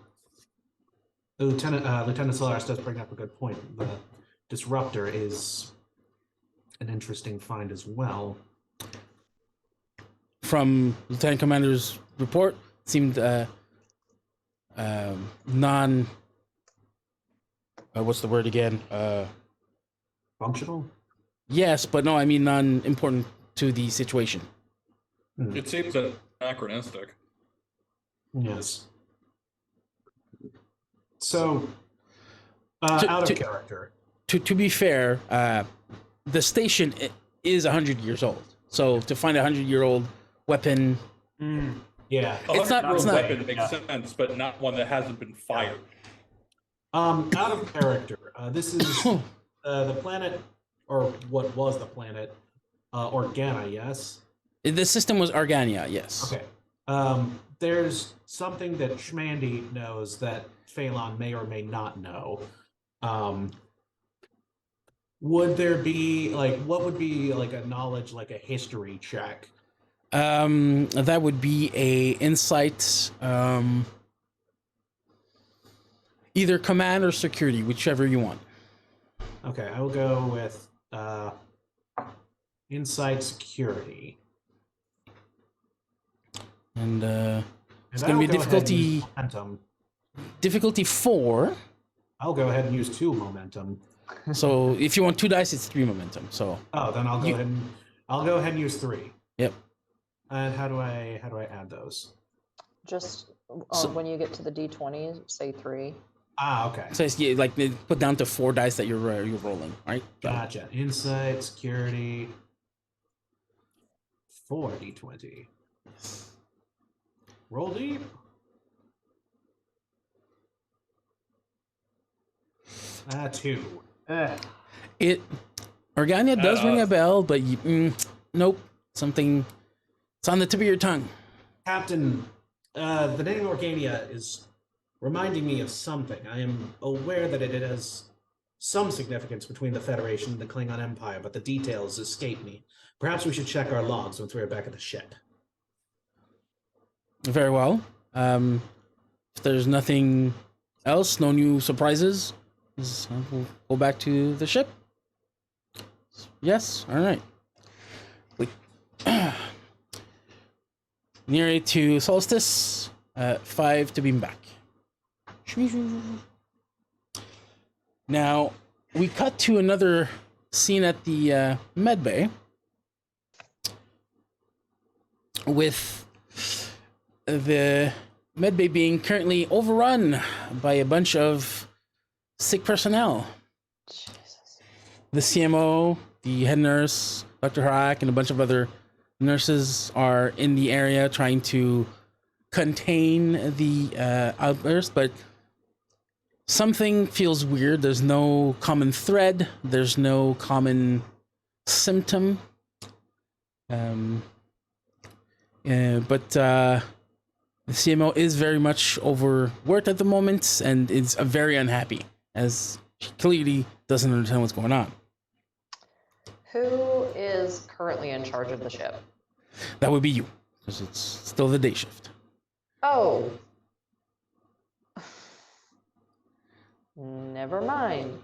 Lieutenant Solaris does bring up a good point. The disruptor is an interesting find as well. From Lieutenant Commander's report, it seemed non. What's the word again? Functional? Yes, but no, I mean non-important to the situation. It seems anachronistic. Yes. So, To- out of to- character. To be fair, the station is 100 years old. So to find a 100-year-old weapon, Yeah. It's not- 100-year-old it's not- weapon makes sense, but not one that hasn't been fired. Out of character. This is the planet, or what was the planet, Organia, yes? the system was Organia, yes. Okay. There's something that Schmandy knows that Phelan may or may not know. Would there be, like, what would be, like, a knowledge, like a history check? That would be a insight, either command or security, whichever you want. Okay, I will go with insight security. And it's And going to be I'll go ahead and use difficulty momentum. difficulty 4. I'll go ahead and use 2 momentum. So if you want 2 dice, it's 3 momentum. So Oh, then I'll go You- ahead and use 3. yep. And how do I add those? Just So- when you get to the D20, say 3. Ah, okay. So it's like put down to 4 dice that you're rolling, right? Gotcha. Insight, security, 4d20. Roll deep. Ah, 2. It Organia does ring a bell, but nope, something. It's on the tip of your tongue. Captain, the name Organia is reminding me of something. I am aware that it has some significance between the Federation and the Klingon Empire, but the details escape me. Perhaps we should check our logs once we're back at the ship. Very well. If there's nothing else, no new surprises, we'll go back to the ship. Yes. All right. Near to Solstice. 5 to beam back. Now we cut to another scene at the med bay with the medbay being currently overrun by a bunch of sick personnel. Jesus. The CMO, the head nurse, Dr. Harak, and a bunch of other nurses are in the area trying to contain the outburst, but something feels weird. There's no common thread. There's no common symptom. But the CMO is very much overworked at the moment and is very unhappy, as she clearly doesn't understand what's going on. Who is currently in charge of the ship? That would be you, because it's still the day shift. Oh. Never mind.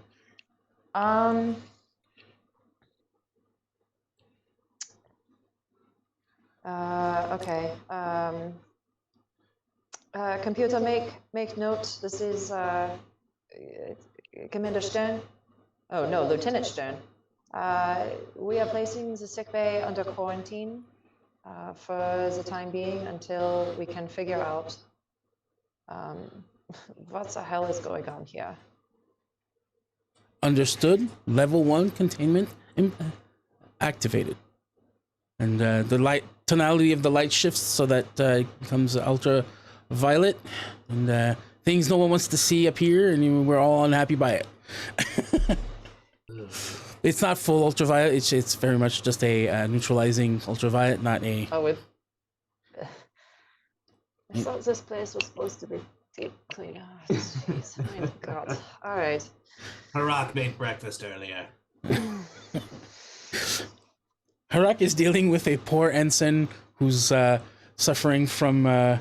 Okay. Computer, make note. This is Commander Stern. Oh no, Lieutenant Stern. We are placing the sick bay under quarantine for the time being until we can figure out what the hell is going on here. Understood. Level 1 containment activated. And the light tonality of the light shifts so that it becomes ultraviolet. And things no one wants to see appear, and we're all unhappy by it. It's not full ultraviolet. It's very much just a neutralizing ultraviolet, not a. Oh, I thought this place was supposed to be deep clean. Oh, jeez. My God. All right. Harak made breakfast earlier. Harak is dealing with a poor ensign who's suffering from the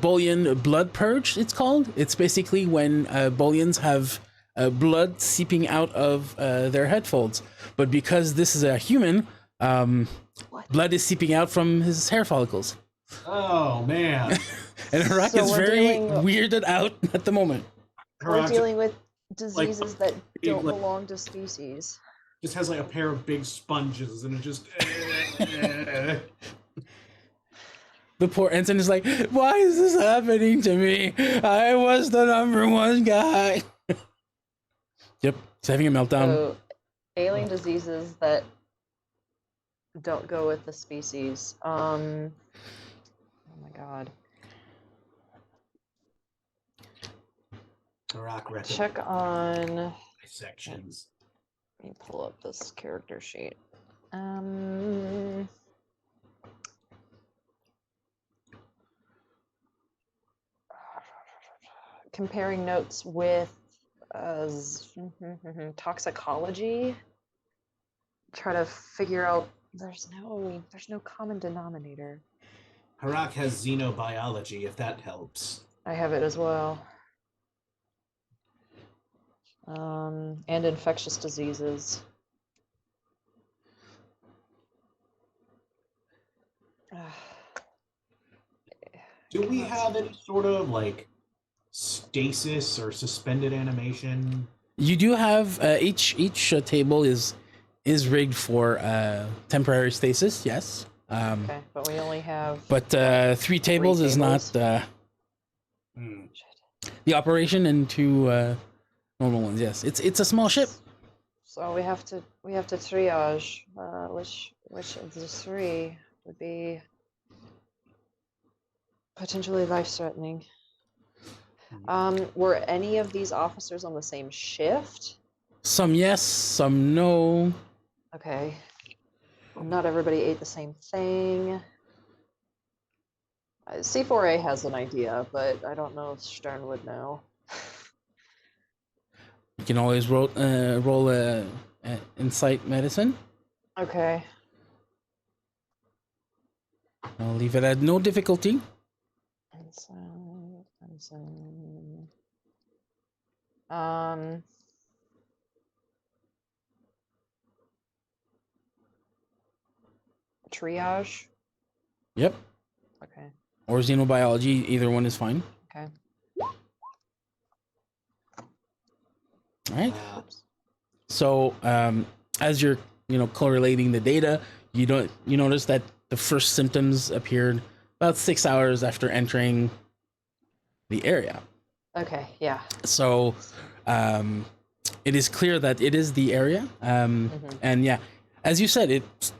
bullion blood purge. It's called. It's basically when bullions have blood seeping out of their head folds, but because this is a human, blood is seeping out from his hair follicles. Oh, man. And Harak So is we're very dealing- weirded out at the moment. We're Harak dealing with diseases that big, don't like- belong to species. just has like a pair of big sponges and it just. The poor ensign is like, why is this happening to me? I was the number one guy. Yep, he's having a meltdown. So, alien diseases that don't go with the species. Oh my god. Harak record Check on. sections. Let me pull up this character sheet. Comparing notes with toxicology. Try to figure out. There's no common denominator. Harak has xenobiology, if that helps. I have it as well. And infectious diseases. Do we have any sort of like stasis or suspended animation? You do have each table is rigged for temporary stasis. Yes. Okay, but we only have. But 3 tables is not the operation, and 2 normal ones. Yes, it's a small ship. So we have to triage which of the 3 would be potentially life-threatening. Were any of these officers on the same shift? Some yes, some no. Okay. Not everybody ate the same thing. C4A has an idea, but I don't know if Stern would know. You can always roll insight medicine. Okay. I'll leave it at no difficulty. Triage. Yep. Okay. Or xenobiology, either one is fine. Okay. All right. So as you're correlating the data, you notice that the first symptoms appeared about 6 hours after entering the area. Okay. Yeah. So it is clear that it is the area. And yeah, as you said, it's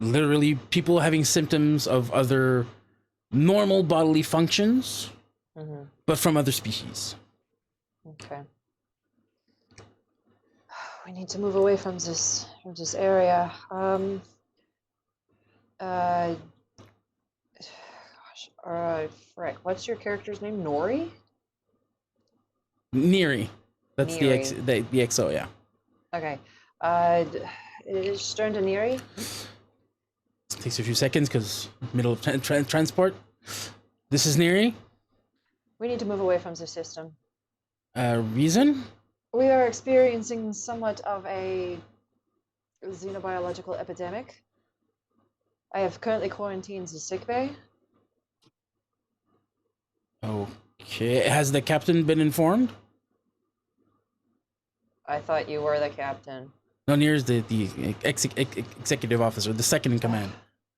literally people having symptoms of other normal bodily functions, but from other species. Okay. We need to move away from this area. Frick. What's your character's name? Nori? Neri. That's Neri. the XO, yeah. Okay. Is Stern to Neri? Takes a few seconds because middle of transport. This is Neri. We need to move away from the system. Reason? We are experiencing somewhat of a xenobiological epidemic. I have currently quarantined the sickbay. Okay. Has the captain been informed? I thought you were the captain. No, Neri's the executive officer, the second in command.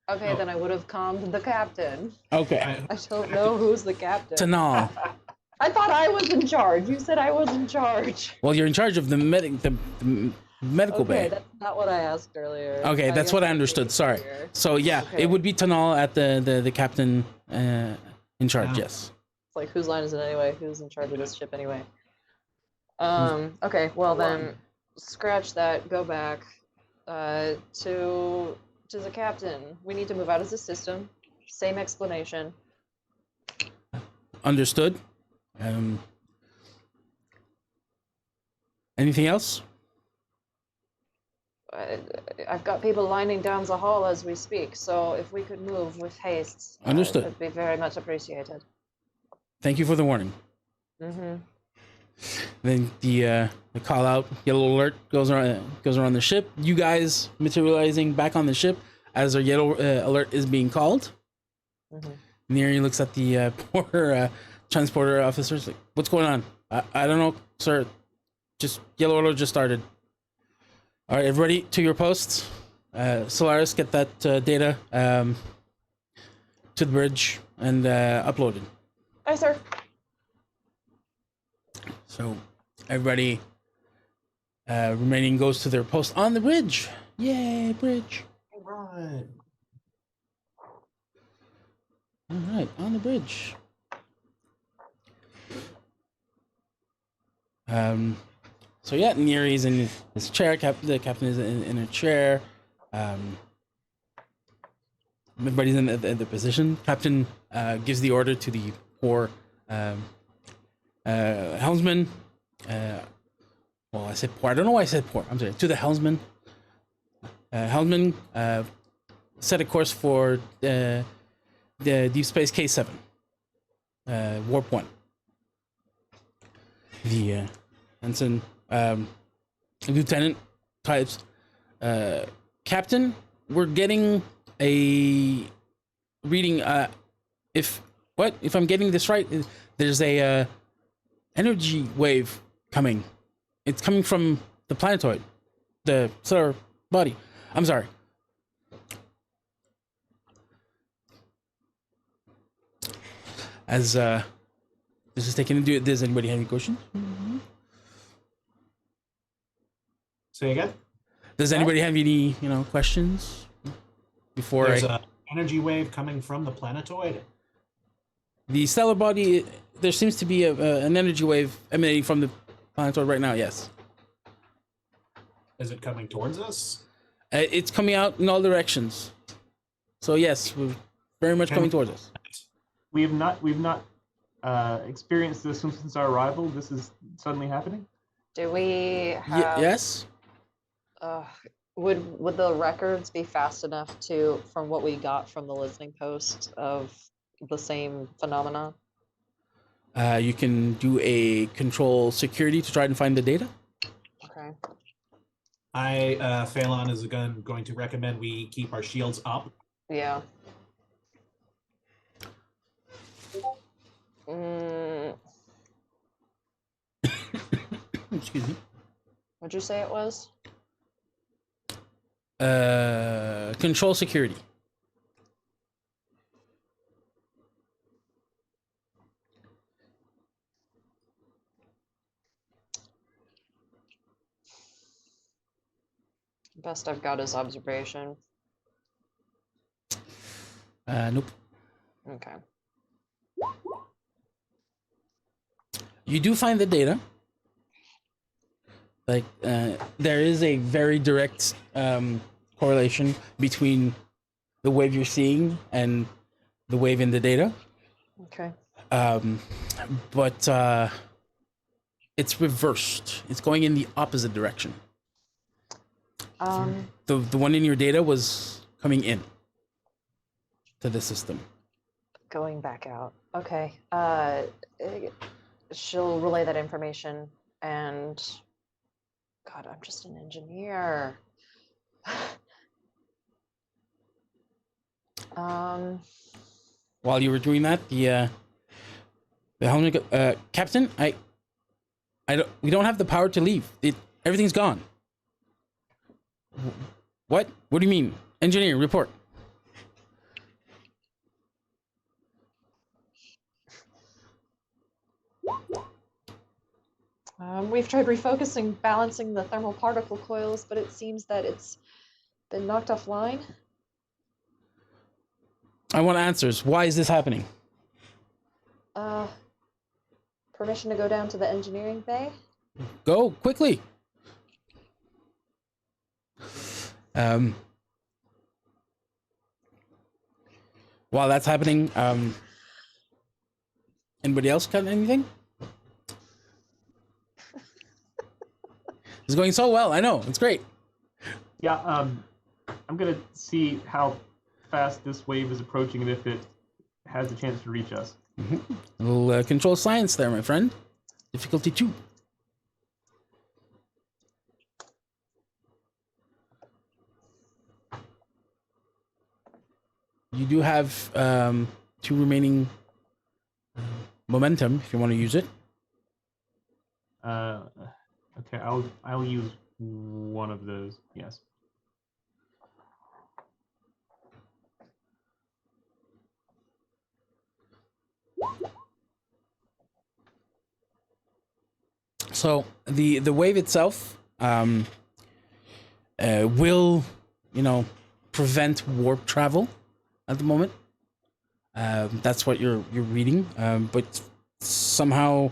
Okay, then I would have calmed the captain. Okay. I don't know who's the captain. Tanal. I thought I was in charge. You said I was in charge. Well, you're in charge of the medical bay. Okay, that's not what I asked earlier. Okay, that's what I understood. Sorry. So yeah, Okay. it would be Tanal at the captain in charge. Yes. It's like, whose line is it anyway? Who's in charge of this ship anyway? Okay, well then, scratch that. Go back to the captain. We need to move out of the system. Same explanation. Understood. Anything else? I've got people lining down the hall as we speak, so if we could move with haste, Understood. it would be very much appreciated. Thank you for the warning. Then the call out yellow alert goes around the ship. You guys materializing back on the ship as our yellow alert is being called. Neri looks at the poor transporter officers like, "What's going on? I don't know, sir. Just yellow alert just started. All right, everybody to your posts. Solaris, get that data. to the bridge and uploaded. Aye, sir. So everybody remaining goes to their post on the bridge. Yay, bridge! Right. All right, on the bridge. So yeah, Neri's in his chair. The captain is in a chair. Everybody's in the position. Captain gives the order to the poor helmsman. Well, I said poor. I don't know why I said poor. I'm sorry. To the helmsman. Helmsman set a course for the Deep Space K7. Warp 1. The ensign, lieutenant types, captain, we're getting a reading. If I'm getting this right, there's a energy wave coming. It's coming from the planetoid, the solar body. I'm sorry. As this is taken into it, does anybody have any questions? Say again. Does anybody have any, questions before There's a energy wave coming from the planetoid. the stellar body? There seems to be an energy wave emanating from the planetoid right now. Yes, Is it coming towards us? it's coming out in all directions. So yes, we're very much coming towards us. We've not experienced this since our arrival. This is suddenly happening. Do we have? Yes. Would the records be fast enough from what we got from the listening post of the same phenomenon? You can do a control security to try and find the data. Okay. Phelan is going to recommend we keep our shields up. Yeah. Mm, Excuse me. what'd you say it was? Control security. Best I've got is observation. Nope. Okay. You do find the data. Like, there is a very direct correlation between the wave you're seeing and the wave in the data. Okay. But it's reversed. It's going in the opposite direction. The one in your data was coming in to the system. Going back out. Okay. She'll relay that information and God, I'm just an engineer. While you were doing that, the helmet, Captain, we don't have the power to leave. Everything's gone. What? What do you mean? Engineer, report. We've tried refocusing, balancing the thermal particle coils, but it seems that it's been knocked offline. I want answers. Why is this happening? Permission to go down to the engineering bay? Go quickly. While that's happening, anybody else got anything? It's going so well. I know. It's great. Yeah, I'm gonna see how fast this wave is approaching and if it has a chance to reach us. Mm-hmm. A little control science there, my friend. Difficulty 2. You do have 2 remaining momentum if you want to use it. Okay, I'll use one of those. Yes. So the wave itself will, prevent warp travel at the moment. That's what you're reading, but somehow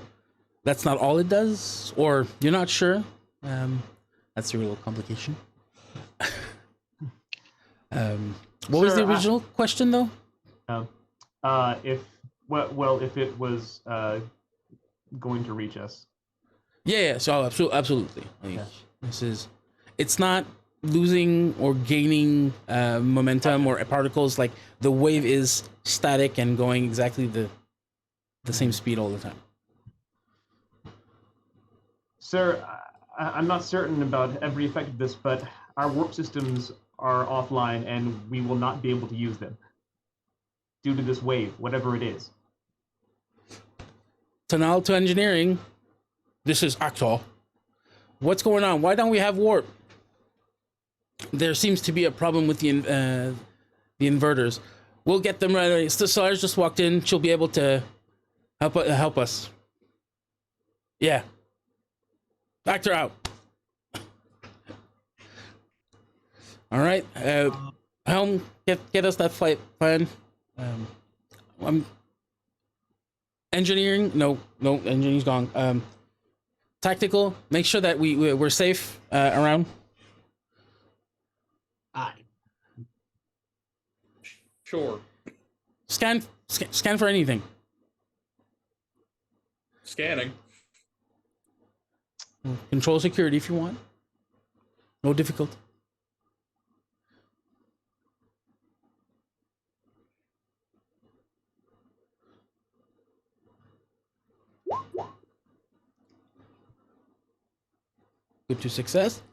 that's not all it does, or you're not sure. That's a real complication. What was Sir, the original question, though? If it was going to reach us. Yeah. So absolutely. Like, Yeah. It's not losing or gaining momentum or particles. Like the wave is static and going exactly the same speed all the time. Sir, I'm not certain about every effect of this, but our warp systems are offline and we will not be able to use them due to this wave, whatever it is. Tonal to engineering. This is Actor. What's going on? Why don't we have warp? There seems to be a problem with the inverters. We'll get them right away. Solar's just walked in. She'll be able to help us. Yeah. Factor out. All right. Helm, get us that flight plan. I'm engineering. No, engineering's gone. Tactical. Make sure that we're safe around. Aye. Sure. Scan for anything. Scanning. Control security if you want. No difficult. Good to success.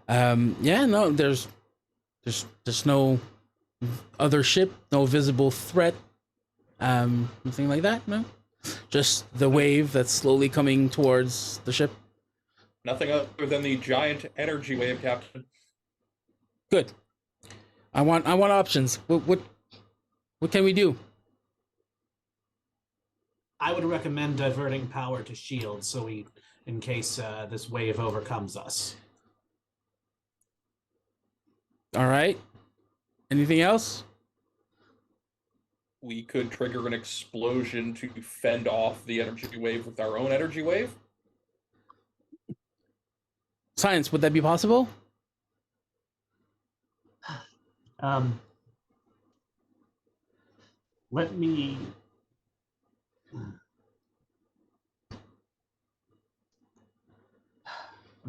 Yeah, no, there's no other ship, no visible threat, nothing like that. No, just the wave that's slowly coming towards the ship. Nothing other than the giant energy wave, Captain. Good. I want options. What can we do? I would recommend diverting power to shields so in case this wave overcomes us. All right. Anything else? We could trigger an explosion to fend off the energy wave with our own energy wave. Science, would that be possible? Let me. I'm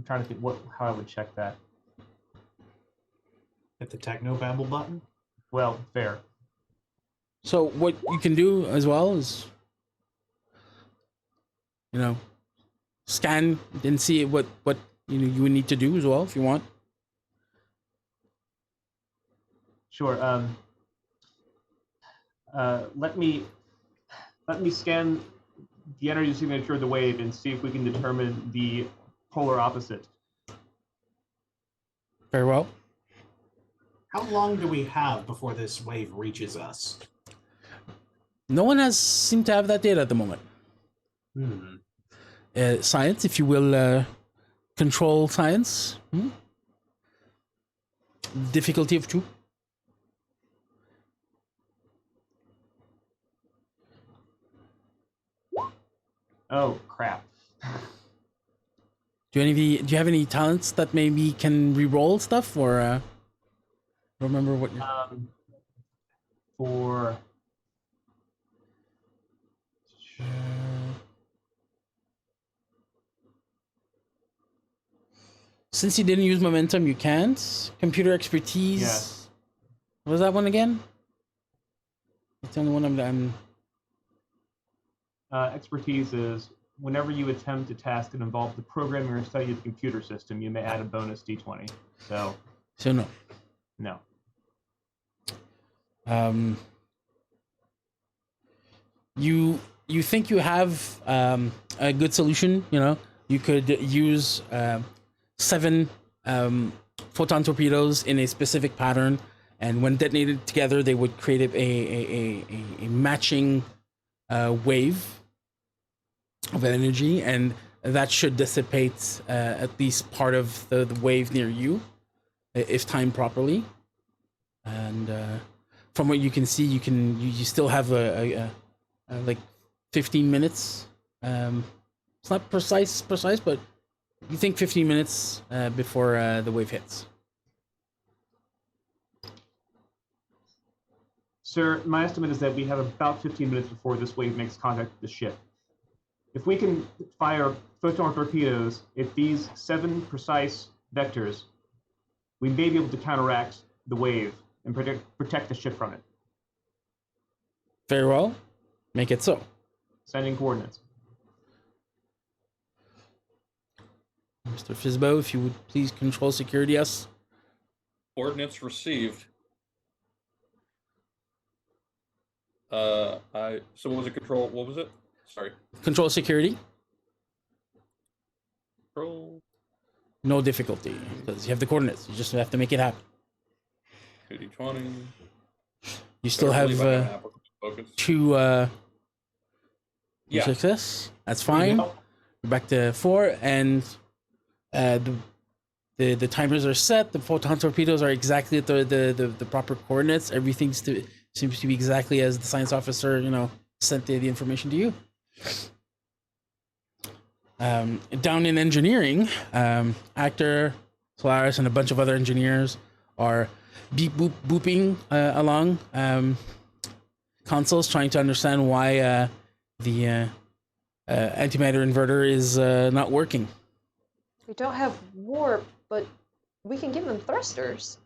trying to think how I would check that. Hit the technobabble button. Well, fair. So what you can do as well is, scan and see what you would need to do as well if you want. Sure. Let me scan the energy signature of the wave and see if we can determine the polar opposite. Very well. How long do we have before this wave reaches us? No one has seemed to have that data at the moment. Science, if you will, control science. Difficulty of 2. Oh crap! Do you have any talents that maybe can re-roll stuff, or I don't remember what you're... For Since you didn't use momentum, you can't. Computer expertise. Yes. What was that one again? It's the only one I'm expertise is whenever you attempt a task that involves the programming or study of the computer system, you may add a bonus d20. So no. No. You think you have a good solution? You could use 7 photon torpedoes in a specific pattern, and when detonated together, they would create a matching wave of energy, and that should dissipate at least part of the wave near you, if timed properly. And from what you can see, you still have a like 15 minutes. It's not precise, but you think 15 minutes before the wave hits. Sir, my estimate is that we have about 15 minutes before this wave makes contact with the ship. If we can fire photon torpedoes at these 7 precise vectors, we may be able to counteract the wave and protect the ship from it. Very well. Make it so. Sending coordinates. Mr. Fizbo, if you would please control security, yes. Coordinates received. So what was it? Control? What was it? Sorry. Control security. Control. No difficulty because you have the coordinates. You just have to make it happen. 2d20. You still have two Yeah. success. That's fine. We're back to 4, and the timers are set. The photon torpedoes are exactly at the proper coordinates. Everything seems to be exactly as the science officer, sent the information to you. Down in engineering, Actor, Solaris, and a bunch of other engineers are booping along consoles, trying to understand why the antimatter inverter is not working. We don't have warp, but we can give them thrusters.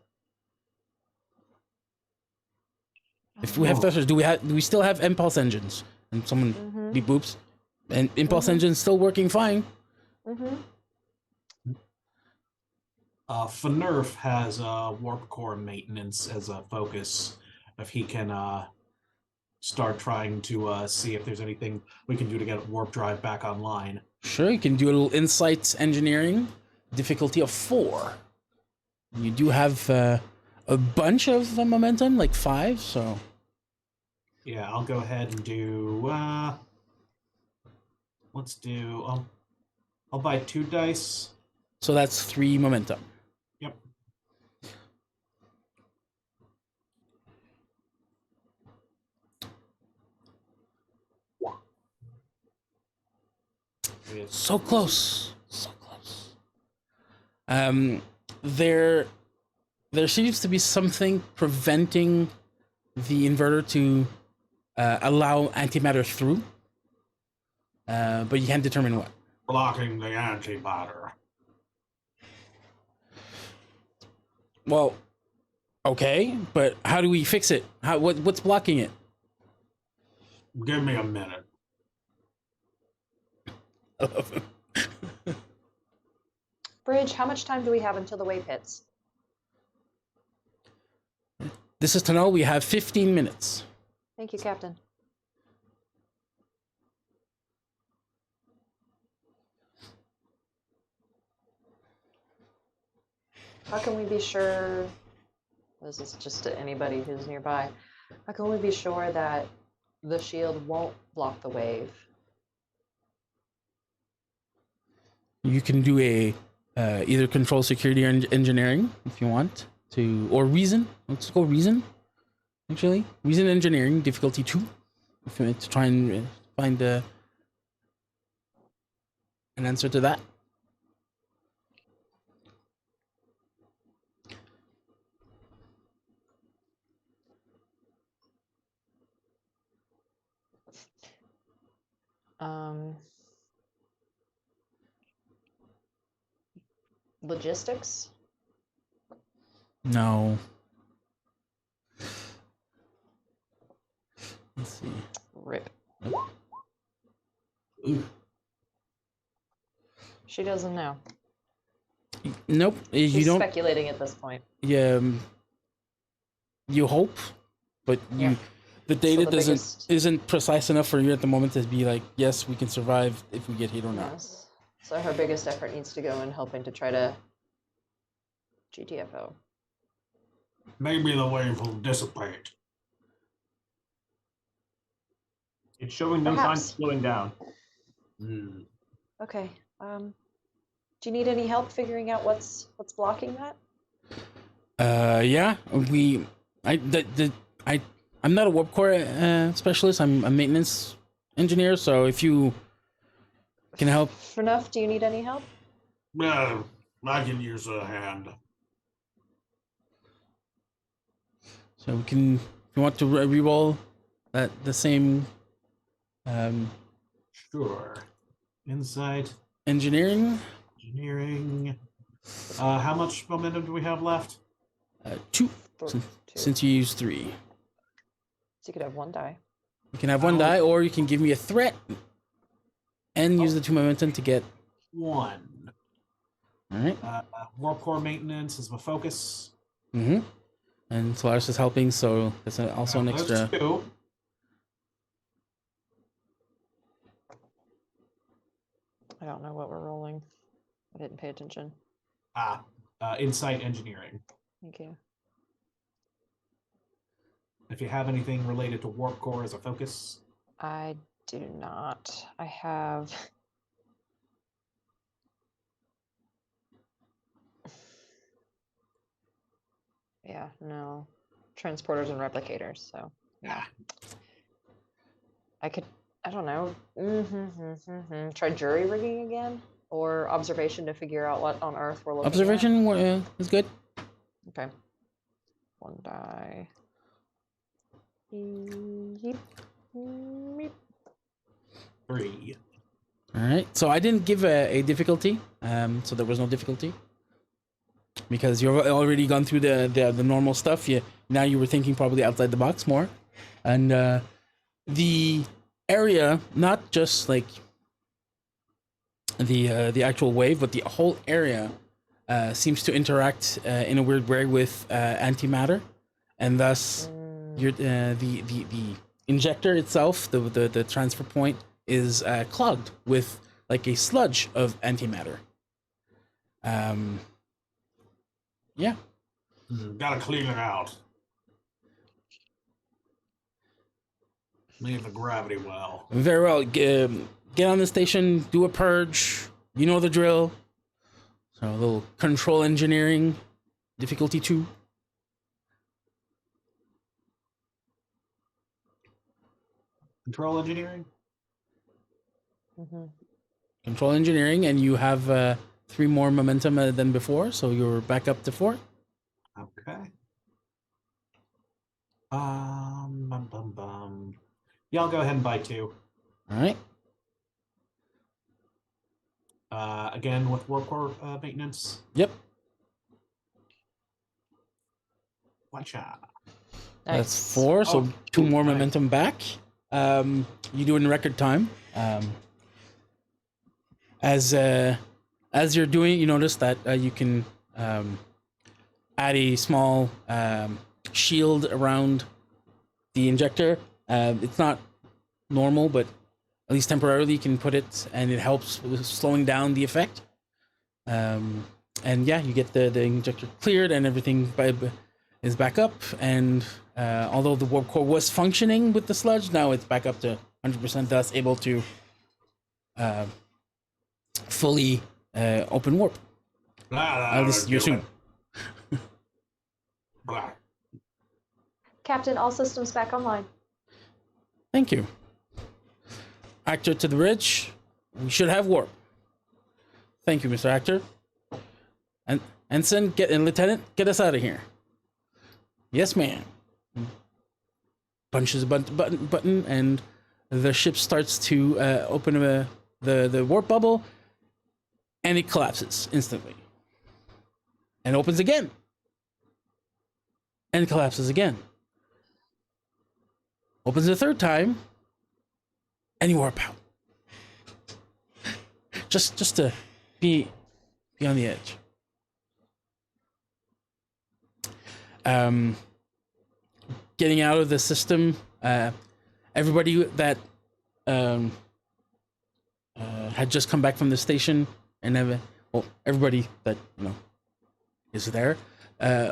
If we have thrusters, do we still have impulse engines? And someone beep boops, and impulse engines still working fine. Fnurf has warp core maintenance as a focus. If he can start trying to see if there's anything we can do to get warp drive back online. Sure, you can do a little insights engineering, difficulty of 4. You do have a bunch of momentum, like 5, so... Yeah, I'll go ahead and do... let's do... I'll buy 2 dice. So that's 3 momentum. Yep. So close. So close. There seems to be something preventing the inverter to allow antimatter through, but you can't determine what. Blocking the antimatter. Well, okay, but how do we fix it? What's blocking it? Give me a minute. Bridge, how much time do we have until the wave hits? This is to know we have 15 minutes. Thank you, Captain. How can we be sure, this is just to anybody who's nearby, how can we be sure that the shield won't block the wave? You can do a either control security or engineering if you want to, or reason. Let's go reason. Actually, reason engineering difficulty 2. If you want to try and find an answer to that. Logistics? No. Let's see. Rip. Ooh. She doesn't know. Nope. You She's don't. speculating at this point. Yeah. You hope, but Yeah. the data the isn't precise enough for you at the moment to be like, yes, we can survive if we get hit or not. Yes. So her biggest effort needs to go in helping to try to GTFO. Maybe the wave will dissipate. It's showing no signs of Perhaps. slowing down. Hmm. Okay. Do you need any help figuring out what's blocking that? Yeah, I'm not a warp core specialist. I'm a maintenance engineer. So if you can help, Enough, do you need any help? No, I can use a hand. so we can. If you want to re-roll the same Sure. Insight, engineering, engineering. How much momentum do we have left? 2 Two. since you used 3. So you could have 1 die. You can have 1 die, or you can give me a threat and use the 2 momentum to get. 1. All right. Warp core maintenance is my focus. Mm-hmm. And Solaris is helping, so that's also an Those extra. 2. I don't know what we're rolling. I didn't pay attention. Insight engineering. Thank you. If you have anything related to warp core as a focus. I do not. I have. Yeah, no. Transporters and replicators, so. Yeah. I could, I don't know. Try jury rigging again? Or observation to figure out what on Earth we're looking Observation is good. at? Okay. 1 die. Yeep. Meep. 3. All right. So I didn't give a difficulty. So there was no difficulty because you've already gone through the normal stuff. Now you were thinking probably outside the box more, and the area, not just like the actual wave, but the whole area seems to interact in a weird way with antimatter, and thus the injector itself, the transfer point, is clogged with like a sludge of antimatter. Yeah. Gotta clean it out. Leave the gravity well. Very well. Get on the station, do a purge. You know the drill. So a little control engineering, difficulty 2. Control engineering? Control engineering, and you have 3 more momentum than before, so you're back up to 4. Okay. Yeah, I'll go ahead and buy 2. All right. Again with warp core maintenance. Yep. Watch out. That's 4, so 2 more nice. momentum back. You do it in record time. As you're doing, you notice that you can add a small shield around the injector. It's not normal, but at least temporarily you can put it, and it helps with slowing down the effect. And yeah, you get the injector cleared, and everything is back up. And although the warp core was functioning with the sludge, now it's back up to 100%, thus able to fully open warp. At least you assume. Captain, all systems back online. Thank you. Actor to the bridge. We should have warp. Thank you, Mr. Actor. And Ensign, Lieutenant, get us out of here. Yes, ma'am. Punches a button, and the ship starts to open the warp bubble, and it collapses instantly. And opens again. And collapses again. Opens a 3rd time, and you warp out. Just to be on the edge. Getting out of the system. Everybody that had just come back from the station, and everybody that is there,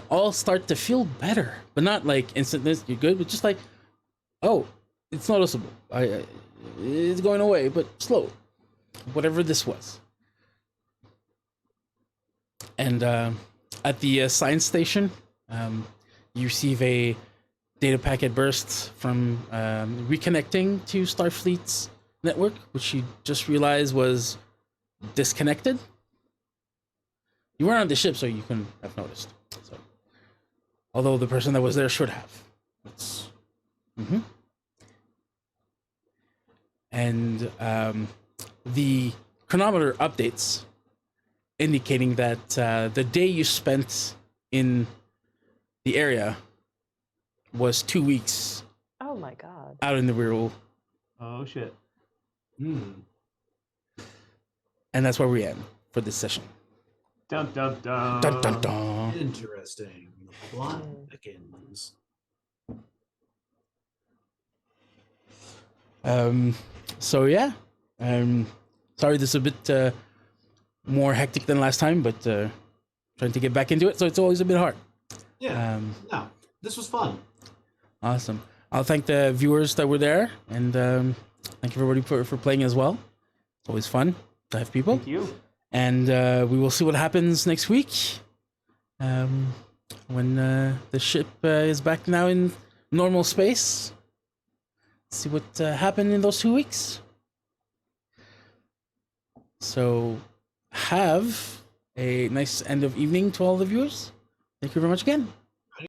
all start to feel better, but not like instantness. You're good, but just like, oh, it's noticeable. It's going away, but slow. Whatever this was. And at the science station, you receive a data packet burst from reconnecting to Starfleet's network, which you just realized was disconnected. You weren't on the ship, so you couldn't have noticed. So, although the person that was there should have. It's, And the chronometer updates, indicating that the day you spent in the area was 2 weeks Oh my god. out in the rear world. Oh shit. Hmm. And that's where we end for this session. Dun dun dun. Dun dun dun. Interesting. The plot thickens. So yeah, sorry this is a bit more hectic than last time, but trying to get back into it, so it's always a bit hard. Yeah. No, this was fun. Awesome. I'll thank the viewers that were there, and thank everybody for playing as well. It's always fun to have people. Thank you. And we will see what happens next week when the ship is back now in normal space. See what happened in those 2 weeks. So have a nice end of evening to all the viewers. Thank you very much again.